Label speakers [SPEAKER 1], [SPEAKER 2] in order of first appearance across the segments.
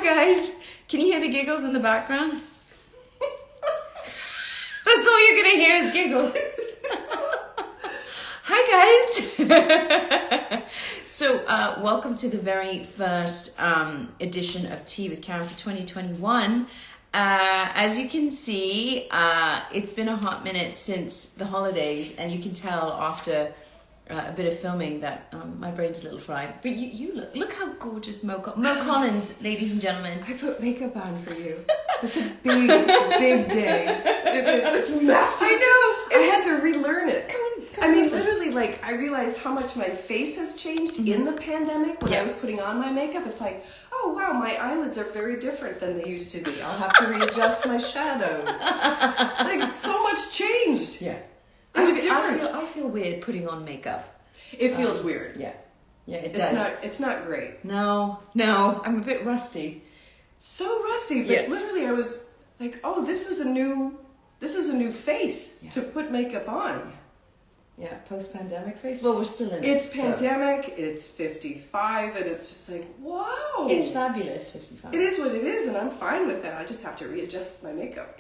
[SPEAKER 1] guys. Can you hear the giggles in the background? That's all you're gonna hear is giggles. Hi guys. So welcome to the very first edition of Tea with Karen for 2021. As you can see, it's been a hot minute since the holidays, and you can tell after a bit of filming that my brain's a little fried. But you look how gorgeous Mo Collins, ladies and gentlemen.
[SPEAKER 2] I put makeup on for you. It's a big day. It is. It's massive.
[SPEAKER 1] I know.
[SPEAKER 2] I had to relearn it.
[SPEAKER 1] Come
[SPEAKER 2] I mean,
[SPEAKER 1] closer.
[SPEAKER 2] literally, I realized how much my face has changed in the pandemic when I was putting on my makeup. It's like, oh wow, my eyelids are very different than they used to be. I'll have to readjust my shadow. Like, so much changed.
[SPEAKER 1] Yeah.
[SPEAKER 2] It was different.
[SPEAKER 1] I feel weird putting on makeup.
[SPEAKER 2] It feels weird.
[SPEAKER 1] Yeah. Yeah, it does.
[SPEAKER 2] It's not great.
[SPEAKER 1] No, I'm a bit rusty.
[SPEAKER 2] So rusty, but literally I was like, oh, this is a new face to put makeup on.
[SPEAKER 1] Yeah, post-pandemic phase. Well, we're still in it.
[SPEAKER 2] It's pandemic, it's 55, and it's just like, wow.
[SPEAKER 1] It's fabulous, 55.
[SPEAKER 2] It is what it is, and I'm fine with it. I just have to readjust my makeup.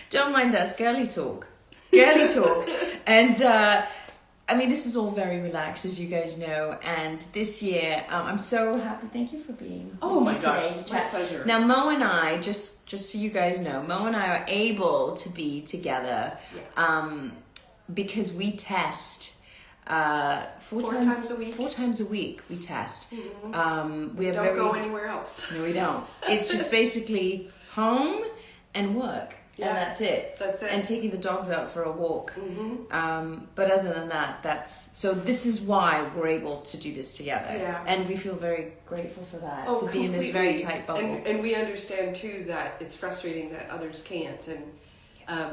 [SPEAKER 1] Don't mind us, girly talk. Girly talk. And, I mean, this is all very relaxed, as you guys know. And this year, I'm so happy. Thank you for being
[SPEAKER 2] Oh my
[SPEAKER 1] with me today
[SPEAKER 2] gosh,
[SPEAKER 1] to
[SPEAKER 2] my
[SPEAKER 1] chat.
[SPEAKER 2] pleasure.
[SPEAKER 1] Now, Mo and I, just so you guys know, Mo and I are able to be together because we test four times a week. 4 times a week we test.
[SPEAKER 2] Mm-hmm.
[SPEAKER 1] We
[SPEAKER 2] don't go anywhere else.
[SPEAKER 1] No, we don't. It's just basically home and work.
[SPEAKER 2] Yeah,
[SPEAKER 1] and that's it.
[SPEAKER 2] That's it.
[SPEAKER 1] And taking the dogs out for a walk.
[SPEAKER 2] Mm-hmm.
[SPEAKER 1] But other than that, this is why we're able to do this together.
[SPEAKER 2] Yeah.
[SPEAKER 1] And we feel very grateful for that,
[SPEAKER 2] Oh,
[SPEAKER 1] to be in this very tight bubble.
[SPEAKER 2] And we understand too that it's frustrating that others can't. And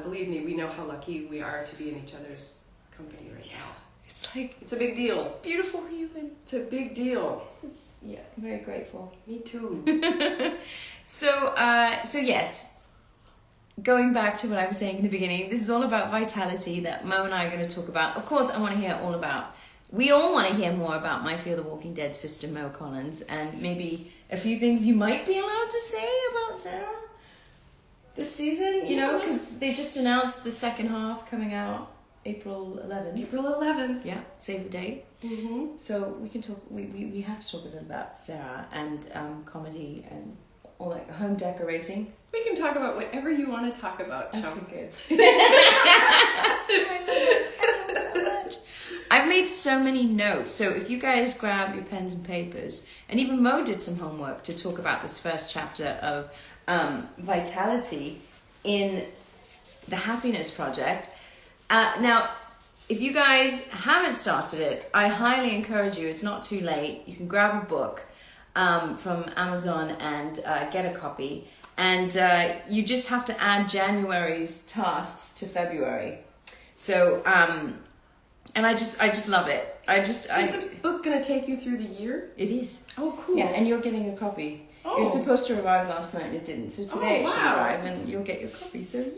[SPEAKER 2] believe me, we know how lucky we are to be in each other's company right now.
[SPEAKER 1] It's like
[SPEAKER 2] It's a big deal.
[SPEAKER 1] beautiful human.
[SPEAKER 2] It's a big deal.
[SPEAKER 1] Yeah, very grateful.
[SPEAKER 2] Me too.
[SPEAKER 1] So yes. Going back to what I was saying in the beginning, this is all about vitality that Mo and I are going to talk about. Of course, we all want to hear more about my Fear the Walking Dead sister, Mo Collins, and maybe a few things you might be allowed to say about Sarah this season, you know, because they just announced the second half coming out April 11th.
[SPEAKER 2] April 11th.
[SPEAKER 1] Yeah, save the date.
[SPEAKER 2] Mm-hmm.
[SPEAKER 1] So we can talk, we have to talk a little about Sarah and comedy and all that, home decorating.
[SPEAKER 2] We can talk about whatever you want to talk about, Chum.
[SPEAKER 1] Okay, good. I've made so many notes, so if you guys grab your pens and papers, and even Mo did some homework to talk about this first chapter of Vitality in the Happiness Project. Now, if you guys haven't started it, I highly encourage you, it's not too late, you can grab a book from Amazon and get a copy. And you just have to add January's tasks to February. So, and I just love it. Is
[SPEAKER 2] this book going to take you through the year?
[SPEAKER 1] It is.
[SPEAKER 2] Oh, cool.
[SPEAKER 1] Yeah, and you're getting a copy.
[SPEAKER 2] Oh.
[SPEAKER 1] It was supposed to arrive last night and it didn't. So today it should
[SPEAKER 2] wow.
[SPEAKER 1] arrive and you'll get your copy. So yay!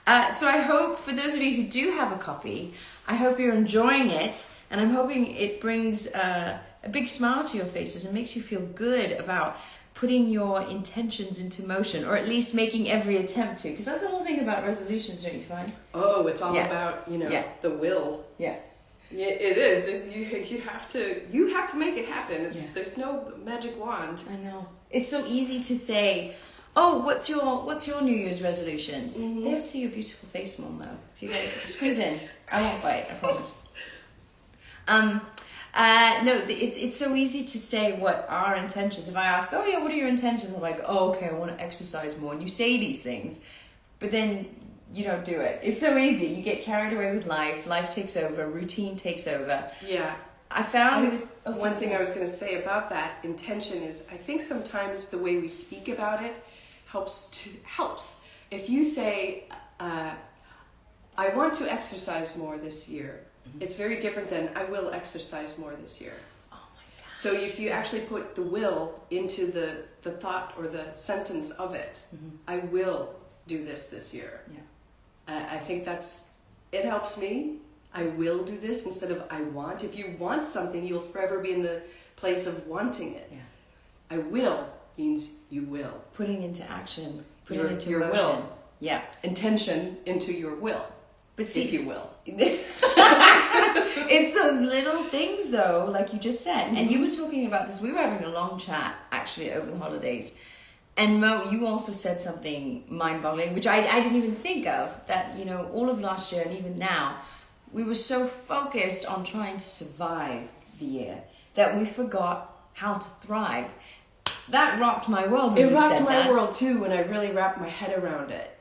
[SPEAKER 2] Thanks.
[SPEAKER 1] So I hope, for those of you who do have a copy, I hope you're enjoying it. And I'm hoping it brings a big smile to your faces and makes you feel good about putting your intentions into motion, or at least making every attempt to. Because that's the whole thing about resolutions, don't you find?
[SPEAKER 2] Oh, it's all about, the will.
[SPEAKER 1] Yeah.
[SPEAKER 2] Yeah, it is. You have to make it happen. There's no magic wand.
[SPEAKER 1] I know. It's so easy to say, oh, what's your New Year's resolutions?
[SPEAKER 2] Mm-hmm.
[SPEAKER 1] They have to see your beautiful face, Mom, though. So you gotta squeeze in. I won't bite, I promise. No, it's so easy to say what our intentions. If I ask, oh yeah, what are your intentions? I'm like, oh, okay, I want to exercise more. And you say these things, but then you don't do it. It's so easy. You get carried away with life. Life takes over. Routine takes over.
[SPEAKER 2] Yeah.
[SPEAKER 1] I found
[SPEAKER 2] one thing I was going to say about that intention is I think sometimes the way we speak about it helps. If you say, I want to exercise more this year, it's very different than I will exercise more this year.
[SPEAKER 1] Oh my God.
[SPEAKER 2] So if you actually put the will into the thought or the sentence of it, I will do this year.
[SPEAKER 1] Yeah.
[SPEAKER 2] I think it helps me. I will do this instead of I want. If you want something, you'll forever be in the place of wanting it.
[SPEAKER 1] Yeah.
[SPEAKER 2] I will means you will.
[SPEAKER 1] Putting into action, putting
[SPEAKER 2] Your-
[SPEAKER 1] into
[SPEAKER 2] your
[SPEAKER 1] motion.
[SPEAKER 2] will.
[SPEAKER 1] Yeah.
[SPEAKER 2] Intention into your will,
[SPEAKER 1] But see,
[SPEAKER 2] if you will.
[SPEAKER 1] it's those little things, though, like you just said. And you were talking about this. We were having a long chat, actually, over the holidays. And Mo, you also said something mind-boggling, which I didn't even think of, that, all of last year and even now, we were so focused on trying to survive the year that we forgot how to thrive. That rocked my world when
[SPEAKER 2] It
[SPEAKER 1] you
[SPEAKER 2] rocked
[SPEAKER 1] said
[SPEAKER 2] my
[SPEAKER 1] that.
[SPEAKER 2] world, too, when I really wrapped my head around it.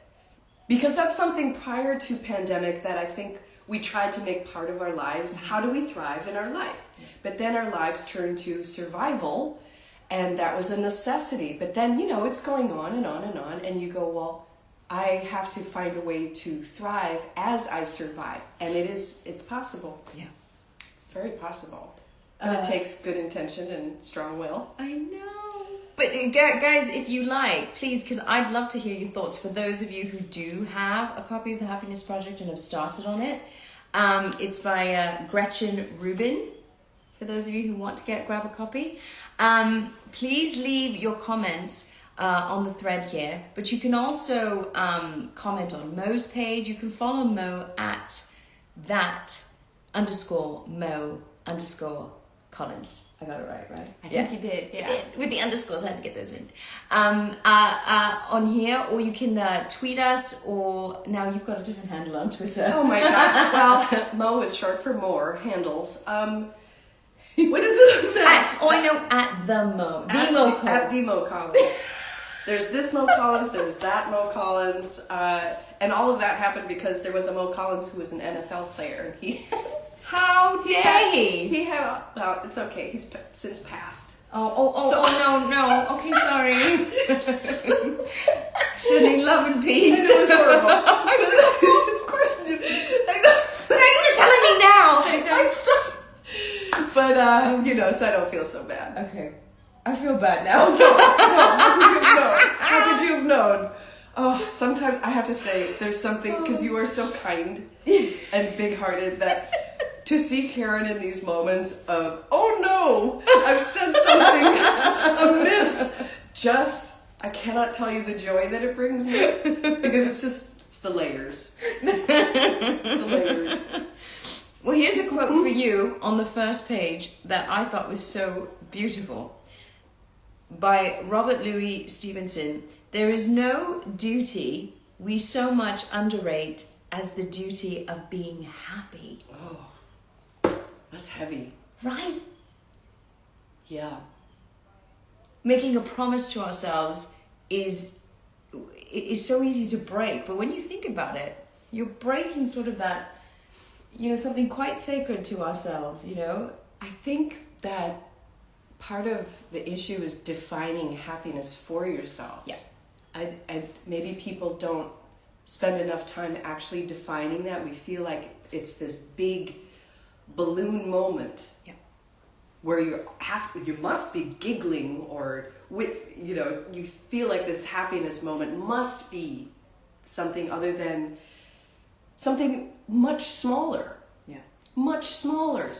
[SPEAKER 2] Because that's something prior to pandemic that I think we tried to make part of our lives. How do we thrive in our life? But then our lives turned to survival, and that was a necessity. But then, it's going on and on and on, and you go, well, I have to find a way to thrive as I survive. And it's possible.
[SPEAKER 1] Yeah.
[SPEAKER 2] It's very possible. But it takes good intention and strong will.
[SPEAKER 1] I know. But guys, if you like, please, because I'd love to hear your thoughts. For those of you who do have a copy of The Happiness Project and have started on it, it's by Gretchen Rubin. For those of you who want to grab a copy, please leave your comments on the thread here. But you can also comment on Mo's page. You can follow Mo at _Mo_Collins. I got it right?
[SPEAKER 2] I think you did, yeah.
[SPEAKER 1] With the underscores, I had to get those in. On here, or you can tweet us, or now you've got a different handle on Twitter.
[SPEAKER 2] Oh my gosh. Well, Mo is short for more handles. What is it?
[SPEAKER 1] I know, at the Mo. The Mo Collins.
[SPEAKER 2] At the Mo Collins. There's this Mo Collins, there's that Mo Collins. And all of that happened because there was a Mo Collins who was an NFL player. And
[SPEAKER 1] How dare he?
[SPEAKER 2] He had, well, it's okay. He's since passed.
[SPEAKER 1] No. Okay, sorry. Sending love and peace.
[SPEAKER 2] It was horrible. Of course.
[SPEAKER 1] Thanks for telling me now.
[SPEAKER 2] But, so I don't feel so bad.
[SPEAKER 1] Okay. I feel bad now.
[SPEAKER 2] No, how could you have known? Oh, sometimes I have to say there's something, because you are so kind and big-hearted, that to see Karen in these moments of, oh no, I've said something amiss. I cannot tell you the joy that it brings me, because it's the layers. It's the layers.
[SPEAKER 1] Well, here's a quote for you on the first page that I thought was so beautiful. By Robert Louis Stevenson. There is no duty we so much underrate as the duty of being happy.
[SPEAKER 2] Oh, that's heavy.
[SPEAKER 1] Right?
[SPEAKER 2] Yeah.
[SPEAKER 1] Making a promise to ourselves is so easy to break, but when you think about it, you're breaking sort of that, something quite sacred to ourselves,
[SPEAKER 2] I think that part of the issue is defining happiness for yourself.
[SPEAKER 1] Yeah.
[SPEAKER 2] Maybe people don't spend enough time actually defining that. We feel like it's this big balloon moment.
[SPEAKER 1] Yeah.
[SPEAKER 2] Where you must be giggling, or you feel like this happiness moment must be something other than something much smaller.
[SPEAKER 1] Yeah.
[SPEAKER 2] Much smaller,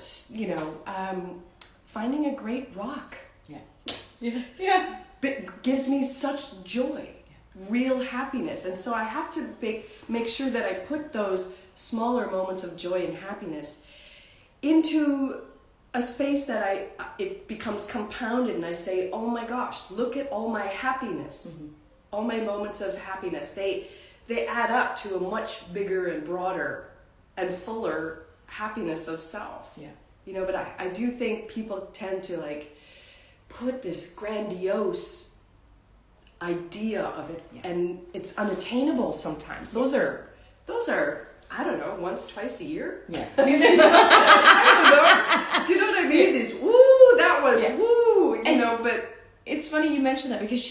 [SPEAKER 2] finding a great rock.
[SPEAKER 1] Yeah.
[SPEAKER 2] Yeah. Gives me such joy, real happiness. And so I have to make sure that I put those smaller moments of joy and happiness into a space that it becomes compounded, and I say, oh my gosh, look at all my happiness. Mm-hmm. All my moments of happiness. They add up to a much bigger and broader and fuller happiness of self.
[SPEAKER 1] Yeah.
[SPEAKER 2] But I do think people tend to put this grandiose idea of it, and it's unattainable sometimes. Those are I don't know, once, twice a year.
[SPEAKER 1] Yeah.
[SPEAKER 2] I don't know. Do you know what I mean? These that was but
[SPEAKER 1] It's funny you mentioned that, because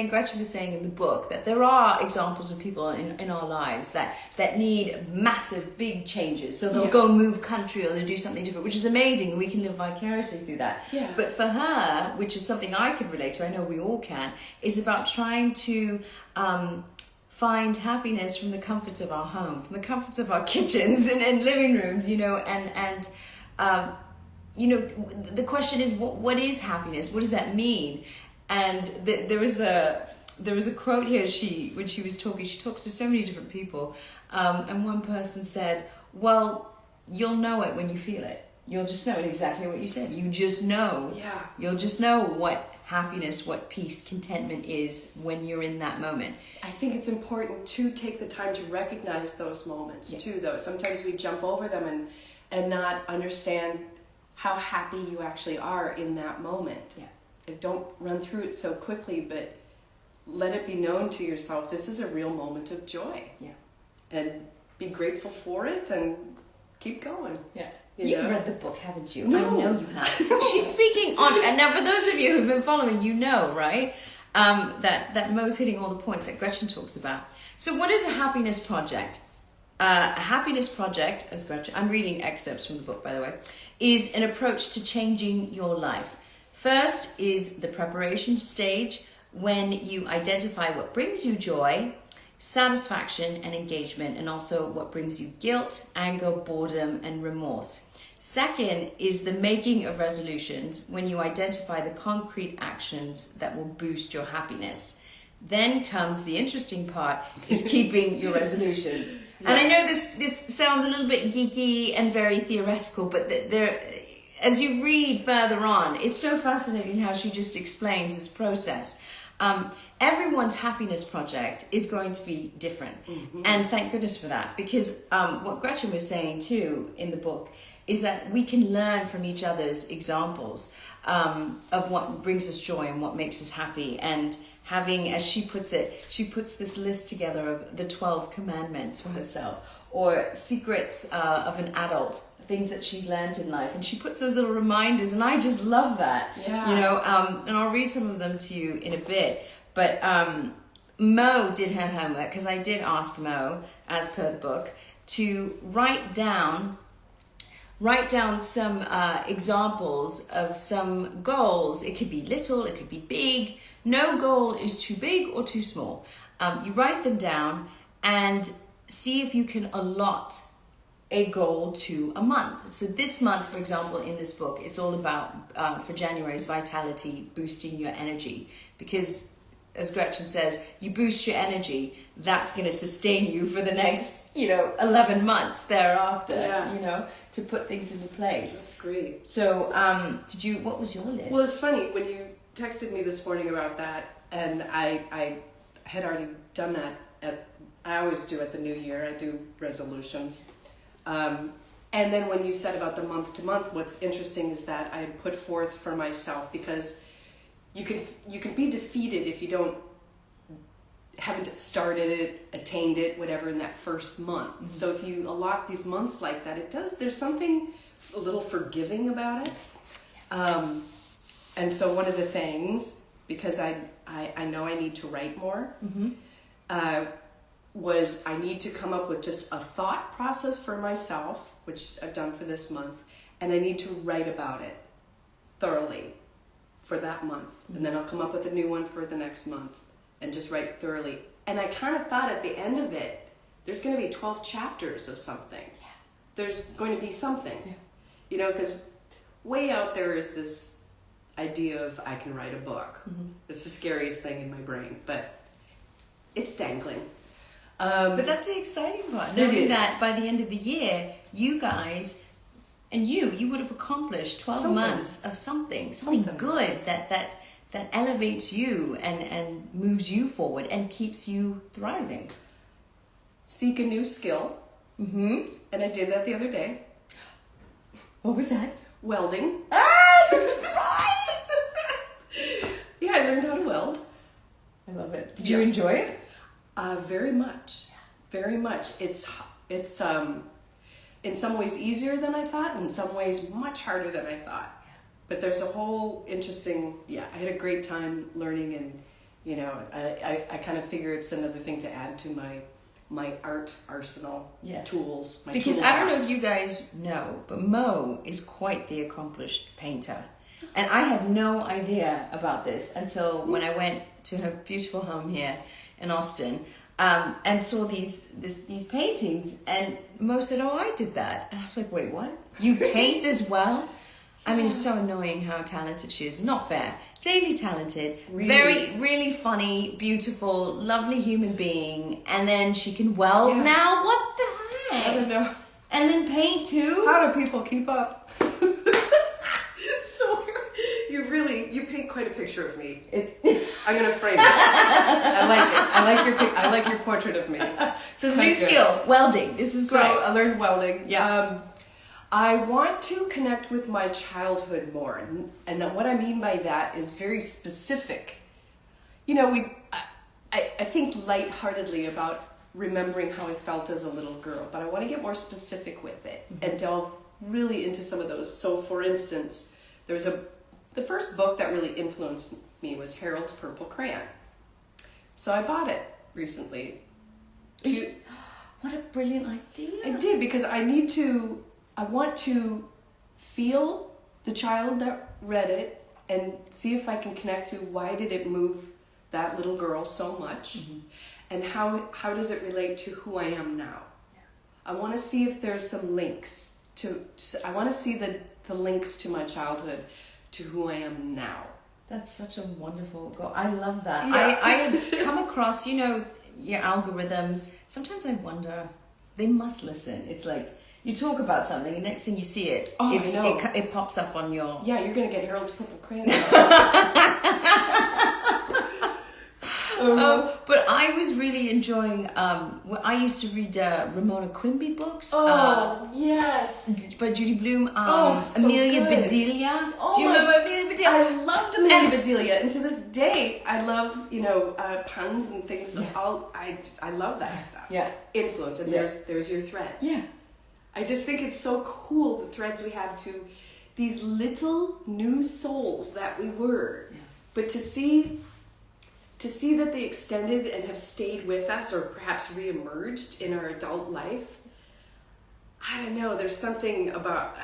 [SPEAKER 1] Gretchen was saying in the book that there are examples of people in our lives that need massive, big changes. So they'll go move country, or they'll do something different, which is amazing, and we can live vicariously through that.
[SPEAKER 2] Yeah.
[SPEAKER 1] But for her, which is something I could relate to, I know we all can, is about trying to find happiness from the comforts of our home, from the comforts of our kitchens and living rooms, the question is, what is happiness? What does that mean? And there was a quote here. When she was talking, she talks to so many different people, and one person said, "Well, you'll know it when you feel it. You'll just know it." Exactly what you said. You just know.
[SPEAKER 2] Yeah.
[SPEAKER 1] You'll just know what happiness, what peace, contentment is when you're in that moment.
[SPEAKER 2] I think it's important to take the time to recognize those moments too, though. Sometimes we jump over them and not understand how happy you actually are in that moment.
[SPEAKER 1] Yeah.
[SPEAKER 2] Don't run through it so quickly, but let it be known to yourself, this is a real moment of joy.
[SPEAKER 1] Yeah.
[SPEAKER 2] And be grateful for it and keep going.
[SPEAKER 1] Yeah.
[SPEAKER 2] You know?
[SPEAKER 1] Read the book, haven't you?
[SPEAKER 2] No.
[SPEAKER 1] I know you have. She's speaking on, and now for those of you who've been following, you know, right? That Mo's hitting all the points that Gretchen talks about. So what is a happiness project? A happiness project, as Gretchen, I'm reading excerpts from the book, by the way, is an approach to changing your life. First is the preparation stage, when you identify what brings you joy, satisfaction and engagement, and also what brings you guilt, anger, boredom, and remorse. Second is the making of resolutions, when you identify the concrete actions that will boost your happiness. Then comes the interesting part, is keeping your resolutions. Yeah. And I know this sounds a little bit geeky and very theoretical, but there, as you read further on, it's so fascinating how she just explains this process. Everyone's happiness project is going to be different. Mm-hmm. And thank goodness for that, because what Gretchen was saying too in the book is that we can learn from each other's examples of what brings us joy and what makes us happy. And having, as she puts it, she puts this list together of the 12 commandments for herself, or secrets of an adult, things that she's learned in life, and she puts those little reminders, and I just love that.
[SPEAKER 2] Yeah.
[SPEAKER 1] And I'll read some of them to you in a bit. But Mo did her homework, because I did ask Mo, as per the book, to write down some examples of some goals. It could be little, it could be big. No goal is too big or too small. You write them down and see if you can allot a goal to a month. So this month, for example, in this book, it's all about, for January's vitality, boosting your energy. Because, as Gretchen says, you boost your energy, that's going to sustain you for the next, 11 months thereafter, to put things into place.
[SPEAKER 2] That's great.
[SPEAKER 1] So, what was your list?
[SPEAKER 2] Well, it's funny, when you texted me this morning about that, and I had already done that I always do at the new year, I do resolutions. And then when you said about the month to month, what's interesting is that I put forth for myself, because you can be defeated if you haven't started it, attained it, whatever, in that first month. Mm-hmm. So if you allot these months like that, there's something a little forgiving about it. And so one of the things, because I know I need to write more, mm-hmm. Was I need to come up with just a thought process for myself, which I've done for this month, and I need to write about it thoroughly for that month. Mm-hmm. And then I'll come up with a new one for the next month and just write thoroughly. And I kind of thought at the end of it, there's going to be 12 chapters of something. Yeah. There's going to be something. Yeah. Because way out there is this idea of I can write a book. Mm-hmm. It's the scariest thing in my brain, but it's dangling.
[SPEAKER 1] But that's the exciting part, knowing that by the end of the year, you guys and you would have accomplished 12 months of something good that elevates you and moves you forward and keeps you thriving.
[SPEAKER 2] Seek a new skill. Mm-hmm. And I did that the other day.
[SPEAKER 1] What was that?
[SPEAKER 2] Welding.
[SPEAKER 1] Ah, that's right!
[SPEAKER 2] Yeah, I learned how to weld.
[SPEAKER 1] I love it. Did you enjoy it?
[SPEAKER 2] Very much. Very much. It's in some ways easier than I thought, in some ways much harder than I thought. But there's a whole interesting, I had a great time learning, and I kind of figure it's another thing to add to my art arsenal, tools.
[SPEAKER 1] Because I don't know if you guys know, but Mo is quite the accomplished painter. And I had no idea about this until when I went to her beautiful home here in Austin. and saw these paintings, and Mo said, "Oh, I did that," and I was like, "Wait, what? You paint as well?" I mean, it's so annoying how talented she is. Not fair. Insanely talented, really funny, beautiful, lovely human being, and then she can weld now. What the heck?
[SPEAKER 2] I don't know.
[SPEAKER 1] And then paint too.
[SPEAKER 2] How do people keep up? So you paint quite a picture of me. I'm gonna frame it. I like it. I like your portrait of me.
[SPEAKER 1] So the new skill, welding. This is great.
[SPEAKER 2] So I learned welding.
[SPEAKER 1] Yeah.
[SPEAKER 2] I want to connect with my childhood more, and what I mean by that is very specific. You know, I think lightheartedly about remembering how I felt as a little girl, but I want to get more specific with it and delve really into some of those. So, for instance, the first book that really influenced me was Harold's Purple Crayon. So I bought it recently.
[SPEAKER 1] What a brilliant idea!
[SPEAKER 2] I did, because I want to feel the child that read it and see if I can connect to why did it move that little girl so much, and how does it relate to who I am now. I want to see if there's some links I want to see the links to my childhood to who I am now.
[SPEAKER 1] That's such a wonderful goal. I love that.
[SPEAKER 2] Yeah.
[SPEAKER 1] I come across, your algorithms. Sometimes I wonder, they must listen. It's like you talk about something, and next thing you see it,
[SPEAKER 2] I know.
[SPEAKER 1] It pops up on your...
[SPEAKER 2] Yeah, you're going to get Harold's Purple Crayon.
[SPEAKER 1] But I was really enjoying, I used to read Ramona Quimby books.
[SPEAKER 2] Yes.
[SPEAKER 1] By Judy Blume.
[SPEAKER 2] So
[SPEAKER 1] Amelia
[SPEAKER 2] good.
[SPEAKER 1] Bedelia. Do you remember Amelia Bedelia?
[SPEAKER 2] I loved Amelia Bedelia, and to this day, I love, puns and things.
[SPEAKER 1] Yeah.
[SPEAKER 2] I love that stuff.
[SPEAKER 1] Yeah.
[SPEAKER 2] Influence, and there's your thread.
[SPEAKER 1] Yeah.
[SPEAKER 2] I just think it's so cool, the threads we have to these little new souls that we were.
[SPEAKER 1] Yeah.
[SPEAKER 2] But to see that they extended and have stayed with us, or perhaps re-emerged in our adult life, I don't know, there's something about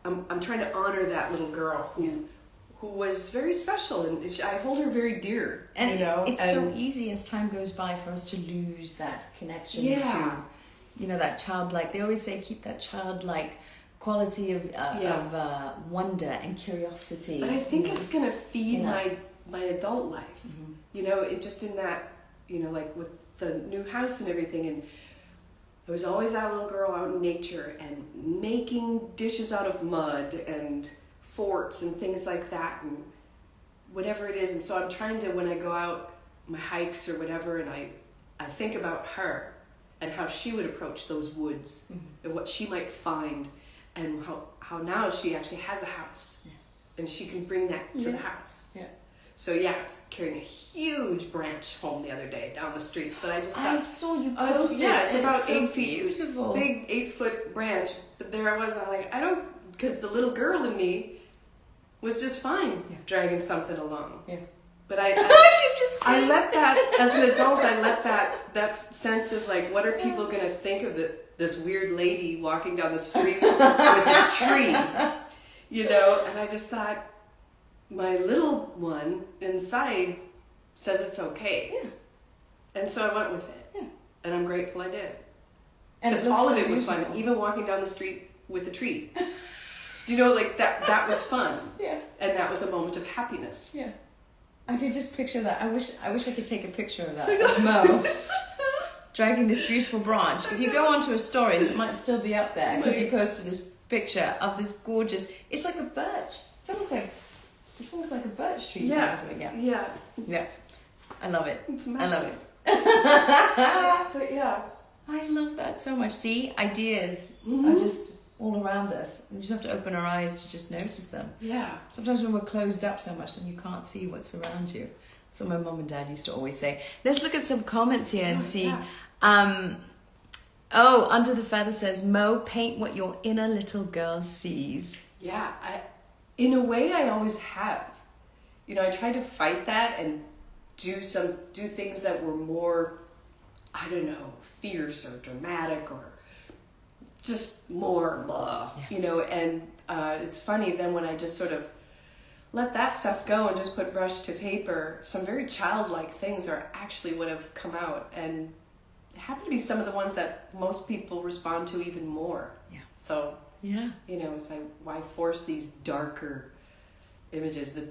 [SPEAKER 2] I'm trying to honor that little girl who was very special, and I hold her very dear.
[SPEAKER 1] And it's so easy as time goes by for us to lose that connection to, that childlike. They always say keep that childlike quality of wonder and curiosity.
[SPEAKER 2] But I think it's going to feed
[SPEAKER 1] us.
[SPEAKER 2] my adult life. It just in that, like with the new house and everything, and there was always that little girl out in nature and making dishes out of mud and forts and things like that and whatever it is. And so I'm trying to, when I go out my hikes or whatever, and I think about her and how she would approach those woods and what she might find, and how now she actually has a house and she can bring that to the house.
[SPEAKER 1] Yeah.
[SPEAKER 2] So I was carrying a huge branch home the other day down the streets, but I just thought,
[SPEAKER 1] I saw you post it.
[SPEAKER 2] it's about
[SPEAKER 1] so
[SPEAKER 2] 8 feet,
[SPEAKER 1] beautiful.
[SPEAKER 2] big 8-foot branch. But there I was, and I'm like, because the little girl in me was just fine dragging something along. Yeah. But I let that, as an adult, I let that sense of like, what are people going to think of this weird lady walking down the street with a tree, And I just thought, my little one inside says it's okay. Yeah. And so I went with it. Yeah. And I'm grateful I did. Because all of it was fun, even walking down the street with a tree. Do you know, like that was fun. Yeah. And that was a moment of happiness.
[SPEAKER 1] Yeah. I could just picture that. I wish I could take a picture of that. Of Mo dragging this beautiful branch. If you go onto his stories, it might still be up there because he posted this picture of this gorgeous. It's like a birch. It's almost like a birch tree.
[SPEAKER 2] Yeah.
[SPEAKER 1] Yeah. I love it.
[SPEAKER 2] It's
[SPEAKER 1] I love it.
[SPEAKER 2] But yeah.
[SPEAKER 1] I love that so much. See, ideas are just all around us. We just have to open our eyes to just notice them. Yeah. Sometimes when we're closed up so much, then you can't see what's around you. So my mum and dad used to always say. Let's look at some comments here and see. Yeah. Under the Feather says, Mo, paint what your inner little girl sees.
[SPEAKER 2] Yeah, in a way I always have. I tried to fight that and do things that were more, I don't know, fierce or dramatic or just more blah, and it's funny then when I just sort of let that stuff go and just put brush to paper, some very childlike things are actually what have come out, and happen to be some of the ones that most people respond to even more.
[SPEAKER 1] Yeah.
[SPEAKER 2] So,
[SPEAKER 1] Yeah.
[SPEAKER 2] you know, it's like, why force these darker images? The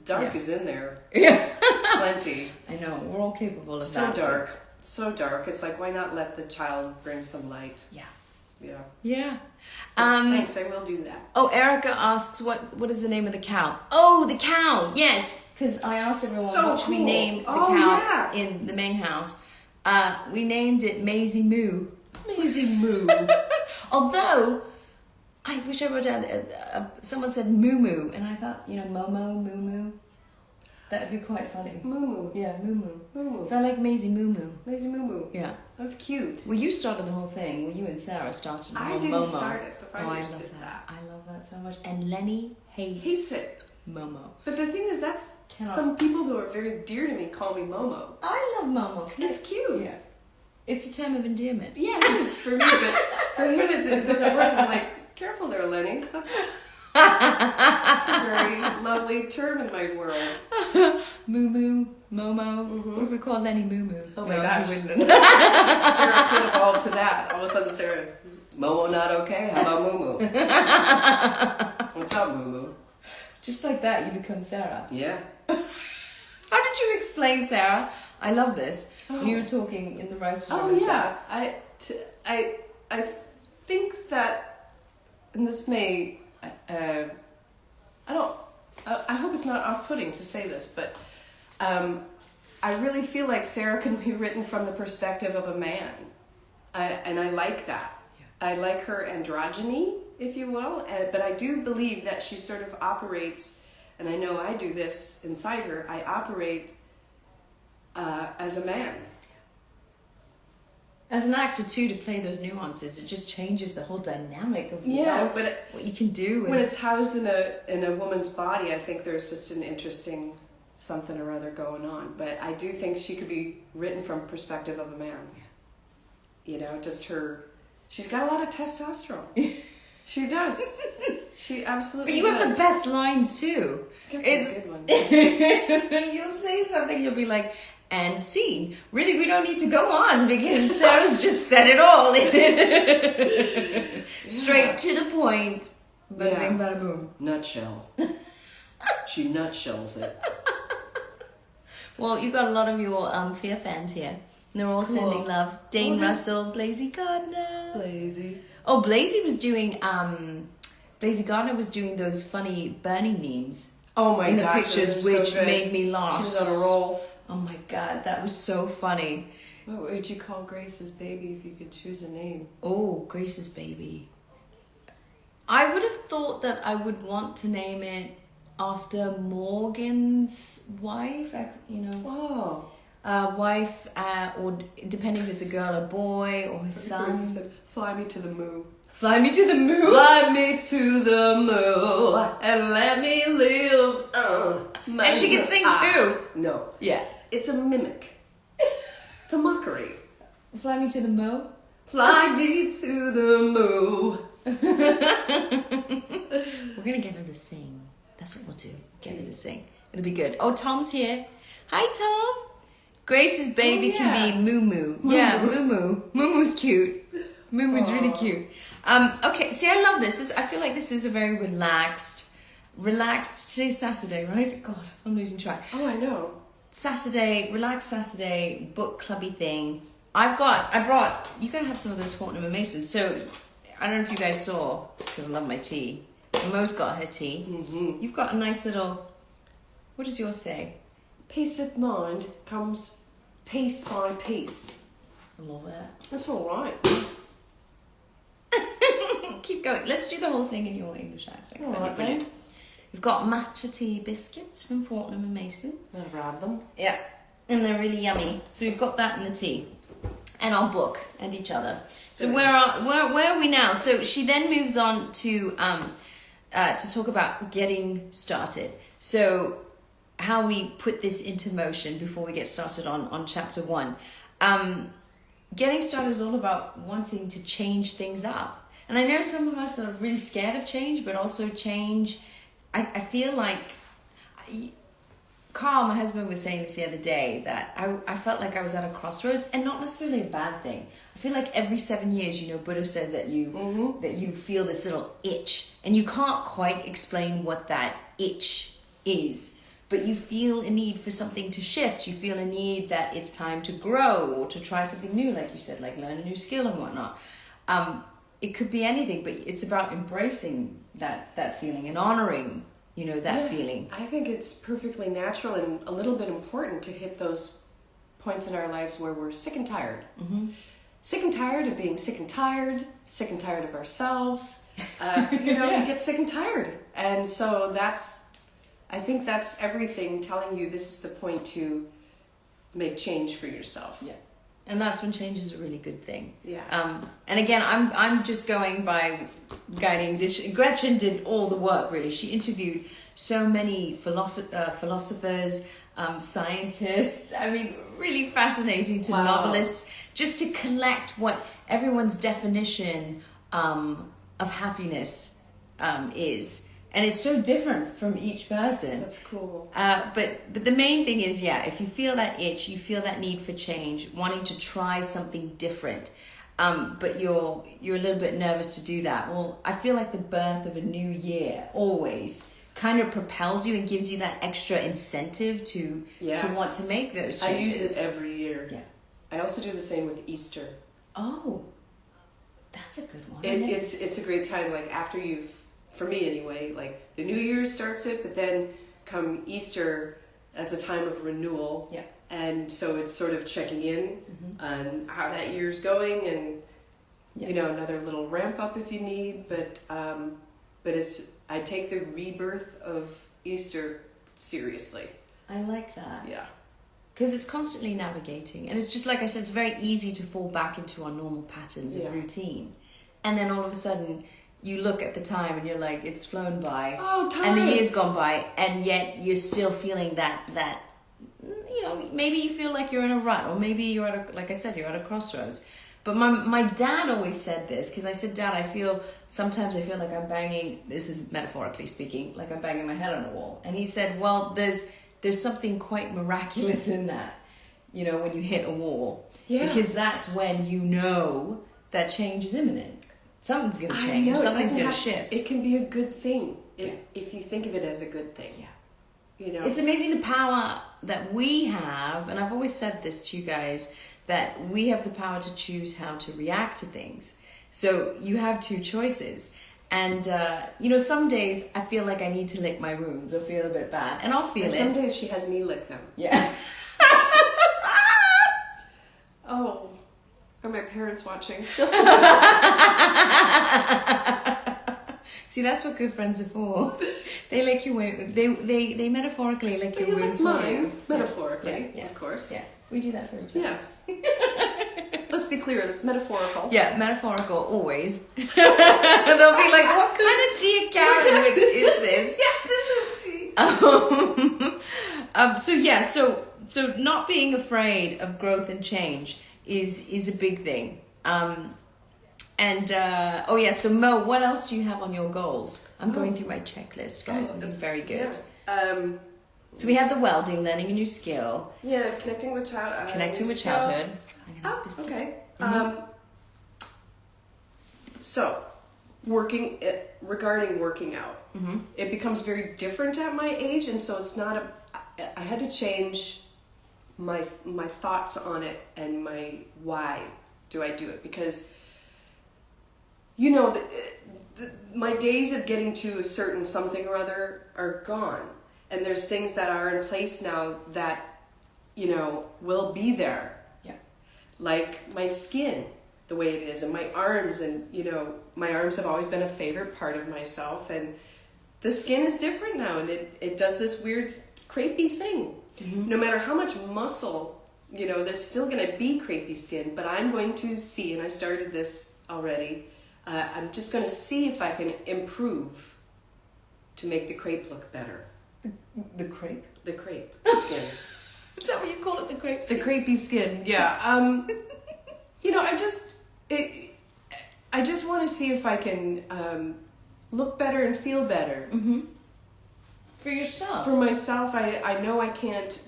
[SPEAKER 2] dark is in there.
[SPEAKER 1] Yeah.
[SPEAKER 2] Plenty.
[SPEAKER 1] I know, we're all capable of
[SPEAKER 2] So
[SPEAKER 1] that.
[SPEAKER 2] dark. So dark. It's like, why not let the child bring some light?
[SPEAKER 1] Yeah.
[SPEAKER 2] Yeah.
[SPEAKER 1] Yeah.
[SPEAKER 2] Thanks, I will do that.
[SPEAKER 1] Oh, Erica asks, what is the name of the cow? Oh, the cow, yes. Because I asked everyone
[SPEAKER 2] So
[SPEAKER 1] what we
[SPEAKER 2] cool.
[SPEAKER 1] named the
[SPEAKER 2] Oh,
[SPEAKER 1] cow
[SPEAKER 2] yeah.
[SPEAKER 1] in the main house. We named it Maisie Moo.
[SPEAKER 2] Maisie Moo.
[SPEAKER 1] Although, I wish I wrote down, someone said Moo Moo, and I thought, you know, Momo, Moo Moo. That would be quite funny.
[SPEAKER 2] Moo Moo.
[SPEAKER 1] Yeah, Moo Moo.
[SPEAKER 2] Moo Moo.
[SPEAKER 1] So I like Maisie Moo Moo.
[SPEAKER 2] Maisie Moo Moo.
[SPEAKER 1] Yeah.
[SPEAKER 2] That's cute.
[SPEAKER 1] Well, you started the whole thing. Well, you and Sarah started the
[SPEAKER 2] I
[SPEAKER 1] whole
[SPEAKER 2] didn't
[SPEAKER 1] Momo.
[SPEAKER 2] start it. The
[SPEAKER 1] I
[SPEAKER 2] writers
[SPEAKER 1] love
[SPEAKER 2] did that.
[SPEAKER 1] I love that so much. And Lenny
[SPEAKER 2] Hates it.
[SPEAKER 1] Momo.
[SPEAKER 2] But the thing is, that's
[SPEAKER 1] Cannot-
[SPEAKER 2] some people who are very dear to me call me Momo.
[SPEAKER 1] I love Momo.
[SPEAKER 2] It's cute.
[SPEAKER 1] Yeah. It's a term of endearment.
[SPEAKER 2] Yeah, it is for me, but for him it doesn't work. I'm like, careful there, Lenny. That's a very lovely term in my world.
[SPEAKER 1] Moo Moo, Momo. What do we call Lenny Moo Moo?
[SPEAKER 2] Oh my
[SPEAKER 1] No,
[SPEAKER 2] gosh.
[SPEAKER 1] he wouldn't.
[SPEAKER 2] Sarah could evolve to that. All of a sudden, Sarah, Momo not okay? How about Moo Moo? What's up, Moo Moo?
[SPEAKER 1] Just like that, you become Sarah.
[SPEAKER 2] Yeah.
[SPEAKER 1] How did you explain, Sarah? I love this. When you were talking in the writer's room.
[SPEAKER 2] Oh
[SPEAKER 1] and
[SPEAKER 2] yeah,
[SPEAKER 1] stuff.
[SPEAKER 2] I think that, and this may, I hope it's not off-putting to say this, but I really feel like Sarah can be written from the perspective of a man, and I like that. Yeah. I like her androgyny, if you will, but I do believe that she sort of operates, and I know I do this inside her. I operate as a man.
[SPEAKER 1] As an actor too, to play those nuances, it just changes the whole dynamic of
[SPEAKER 2] But
[SPEAKER 1] what you can do.
[SPEAKER 2] when it's housed in a woman's body, I think there's just an interesting something or other going on. But I do think she could be written from perspective of a man. Yeah. You know, just her. She's got a lot of testosterone. She does. She absolutely.
[SPEAKER 1] But you have the best lines too.
[SPEAKER 2] That's a good one.
[SPEAKER 1] You'll say something, you'll be like, and scene. Really, we don't need to go on because Sarah's just said it all. Straight to the point. Bada bing, bada boom.
[SPEAKER 2] Nutshell. She nutshells it.
[SPEAKER 1] Well, you've got a lot of your Fear fans here. And they're all sending love. Dane Russell, Blazy Gardner.
[SPEAKER 2] Blazy.
[SPEAKER 1] Oh, Blazy was doing, Blazy Gardner was doing those funny Bernie memes.
[SPEAKER 2] Oh my
[SPEAKER 1] in the
[SPEAKER 2] gosh,
[SPEAKER 1] pictures,
[SPEAKER 2] those are so
[SPEAKER 1] which
[SPEAKER 2] good.
[SPEAKER 1] made me laugh.
[SPEAKER 2] She was on a roll.
[SPEAKER 1] Oh my god, that was so funny.
[SPEAKER 2] What would you call Grace's baby if you could choose a name?
[SPEAKER 1] Oh, Grace's baby. I would have thought that I would want to name it after Morgan's wife, you know.
[SPEAKER 2] Oh.
[SPEAKER 1] Wife, or depending if it's a girl or boy or his son.
[SPEAKER 2] You said, fly me to the moo.
[SPEAKER 1] Fly me to the moon.
[SPEAKER 2] Fly me to the moon and let me live.
[SPEAKER 1] And she can sing too.
[SPEAKER 2] No.
[SPEAKER 1] Yeah.
[SPEAKER 2] It's a mimic. It's a mockery.
[SPEAKER 1] Fly me to the moon.
[SPEAKER 2] Fly me to the moon.
[SPEAKER 1] We're gonna get her to sing. That's what we'll do. Get her to sing. It'll be good. Oh, Tom's here. Hi, Tom. Grace's baby can be Moo Moo. Yeah, Moo Moo. Moo Moo's cute. Moo Moo's really cute. Okay, see, I love this. I feel like this is a very relaxed. Today's Saturday, right? God, I'm losing track.
[SPEAKER 2] Oh, I know.
[SPEAKER 1] Relaxed Saturday, book clubby thing. I brought, you're going to have some of those Fortnum and Masons. So, I don't know if you guys saw, because I love my tea. Mo's got her tea. Mm-hmm. You've got a nice little, what does yours say?
[SPEAKER 2] Peace of mind comes piece by piece.
[SPEAKER 1] I love it.
[SPEAKER 2] That's all right.
[SPEAKER 1] Keep going. Let's do the whole thing in your English accent.
[SPEAKER 2] All right,
[SPEAKER 1] brilliant. We've got matcha tea biscuits from Fortnum and Mason.
[SPEAKER 2] I'd rather them.
[SPEAKER 1] Yeah, and they're really yummy. So we've got that in the tea, and our book, and each other. So where are we now? So she then moves on to talk about getting started. So how we put this into motion before we get started on chapter 1. Getting started is all about wanting to change things up. And I know some of us are really scared of change, but also change, I feel like Carl, my husband, was saying this the other day, that I felt like I was at a crossroads, and not necessarily a bad thing. I feel like every 7 years, Buddha says that you feel this little itch, and you can't quite explain what that itch is, but you feel a need for something to shift. You feel a need that it's time to grow or to try something new, like you said, like learn a new skill and whatnot. It could be anything, but it's about embracing that feeling and honoring that feeling.
[SPEAKER 2] I think it's perfectly natural and a little bit important to hit those points in our lives where we're sick and tired. Sick and tired of being sick and tired of ourselves. You get sick and tired. And so I think that's everything telling you this is the point to make change for yourself.
[SPEAKER 1] Yeah. And that's when change is a really good thing.
[SPEAKER 2] Yeah.
[SPEAKER 1] And again, I'm just going by guiding this. Gretchen did all the work, really. She interviewed so many philosophers, scientists. I mean, really fascinating, to novelists, just to collect what everyone's definition of happiness is. And it's so different from each person.
[SPEAKER 2] That's cool.
[SPEAKER 1] But the main thing is, if you feel that itch, you feel that need for change, wanting to try something different, but you're a little bit nervous to do that. Well, I feel like the birth of a new year always kind of propels you and gives you that extra incentive to want to make those changes.
[SPEAKER 2] I use it every year.
[SPEAKER 1] Yeah.
[SPEAKER 2] I also do the same with Easter.
[SPEAKER 1] Oh, that's a good one.
[SPEAKER 2] It's a great time, like after for me anyway, like the New Year starts it, but then come Easter as a time of renewal.
[SPEAKER 1] Yeah.
[SPEAKER 2] And so it's sort of checking in on how that year's going, and another little ramp up if you need. But I take the rebirth of Easter seriously.
[SPEAKER 1] I like that.
[SPEAKER 2] Yeah.
[SPEAKER 1] Because it's constantly navigating, and it's just like I said, it's very easy to fall back into our normal patterns of routine, and then all of a sudden you look at the time and you're like, it's flown by.
[SPEAKER 2] Oh, time.
[SPEAKER 1] And the year's gone by, and yet you're still feeling that maybe you feel like you're in a rut, or maybe you're like I said, you're at a crossroads. But my dad always said this, because I said, Dad, sometimes I feel like I'm banging, this is metaphorically speaking, like I'm banging my head on a wall. And he said, well, there's something quite miraculous in that, when you hit a wall. Yeah. Because that's when that change is imminent. Something's going to change. Something's going to shift.
[SPEAKER 2] It can be a good thing if you think of it as a good thing.
[SPEAKER 1] Yeah.
[SPEAKER 2] It's
[SPEAKER 1] amazing the power that we have, and I've always said this to you guys, that we have the power to choose how to react to things. So you have two choices. And, some days I feel like I need to lick my wounds or feel a bit bad, and I'll feel it.
[SPEAKER 2] Some days she has me lick them.
[SPEAKER 1] Yeah.
[SPEAKER 2] Oh. Are my parents watching?
[SPEAKER 1] See, that's what good friends are for. They lick your wound. They metaphorically lick your wounds for you.
[SPEAKER 2] Metaphorically,
[SPEAKER 1] yes.
[SPEAKER 2] Of course.
[SPEAKER 1] Yes, we do that for each other.
[SPEAKER 2] Yes. Let's be clear, that's metaphorical.
[SPEAKER 1] Yeah, metaphorical, always. They'll be like, what kind of tea Karen mix is this?
[SPEAKER 2] Yes, it is tea.
[SPEAKER 1] So not being afraid of growth and change is a big thing. So Mo, what else do you have on your goals? I'm going through my checklist, guys. It's very good.
[SPEAKER 2] Yeah.
[SPEAKER 1] So we had the welding, learning a new skill.
[SPEAKER 2] Yeah, connecting with
[SPEAKER 1] childhood.
[SPEAKER 2] Okay.
[SPEAKER 1] Mm-hmm.
[SPEAKER 2] So, regarding working out, it becomes very different at my age, and so it's not I had to change my thoughts on it and my why do I do it, because my days of getting to a certain something or other are gone, and there's things that are in place now that will be there.
[SPEAKER 1] Yeah.
[SPEAKER 2] Like my skin, the way it is, and my arms, and my arms have always been a favorite part of myself, and the skin is different now, and it does this weird crepey thing. No matter how much muscle, there's still going to be crepey skin, but I'm going to see, and I started this already, I'm just going to see if I can improve to make the crepe look better.
[SPEAKER 1] The crepe?
[SPEAKER 2] The crepe skin.
[SPEAKER 1] Is that what you call it, the crepe skin?
[SPEAKER 2] The crepey skin, yeah. I just want to see if I can look better and feel better.
[SPEAKER 1] For yourself.
[SPEAKER 2] For myself, I know I can't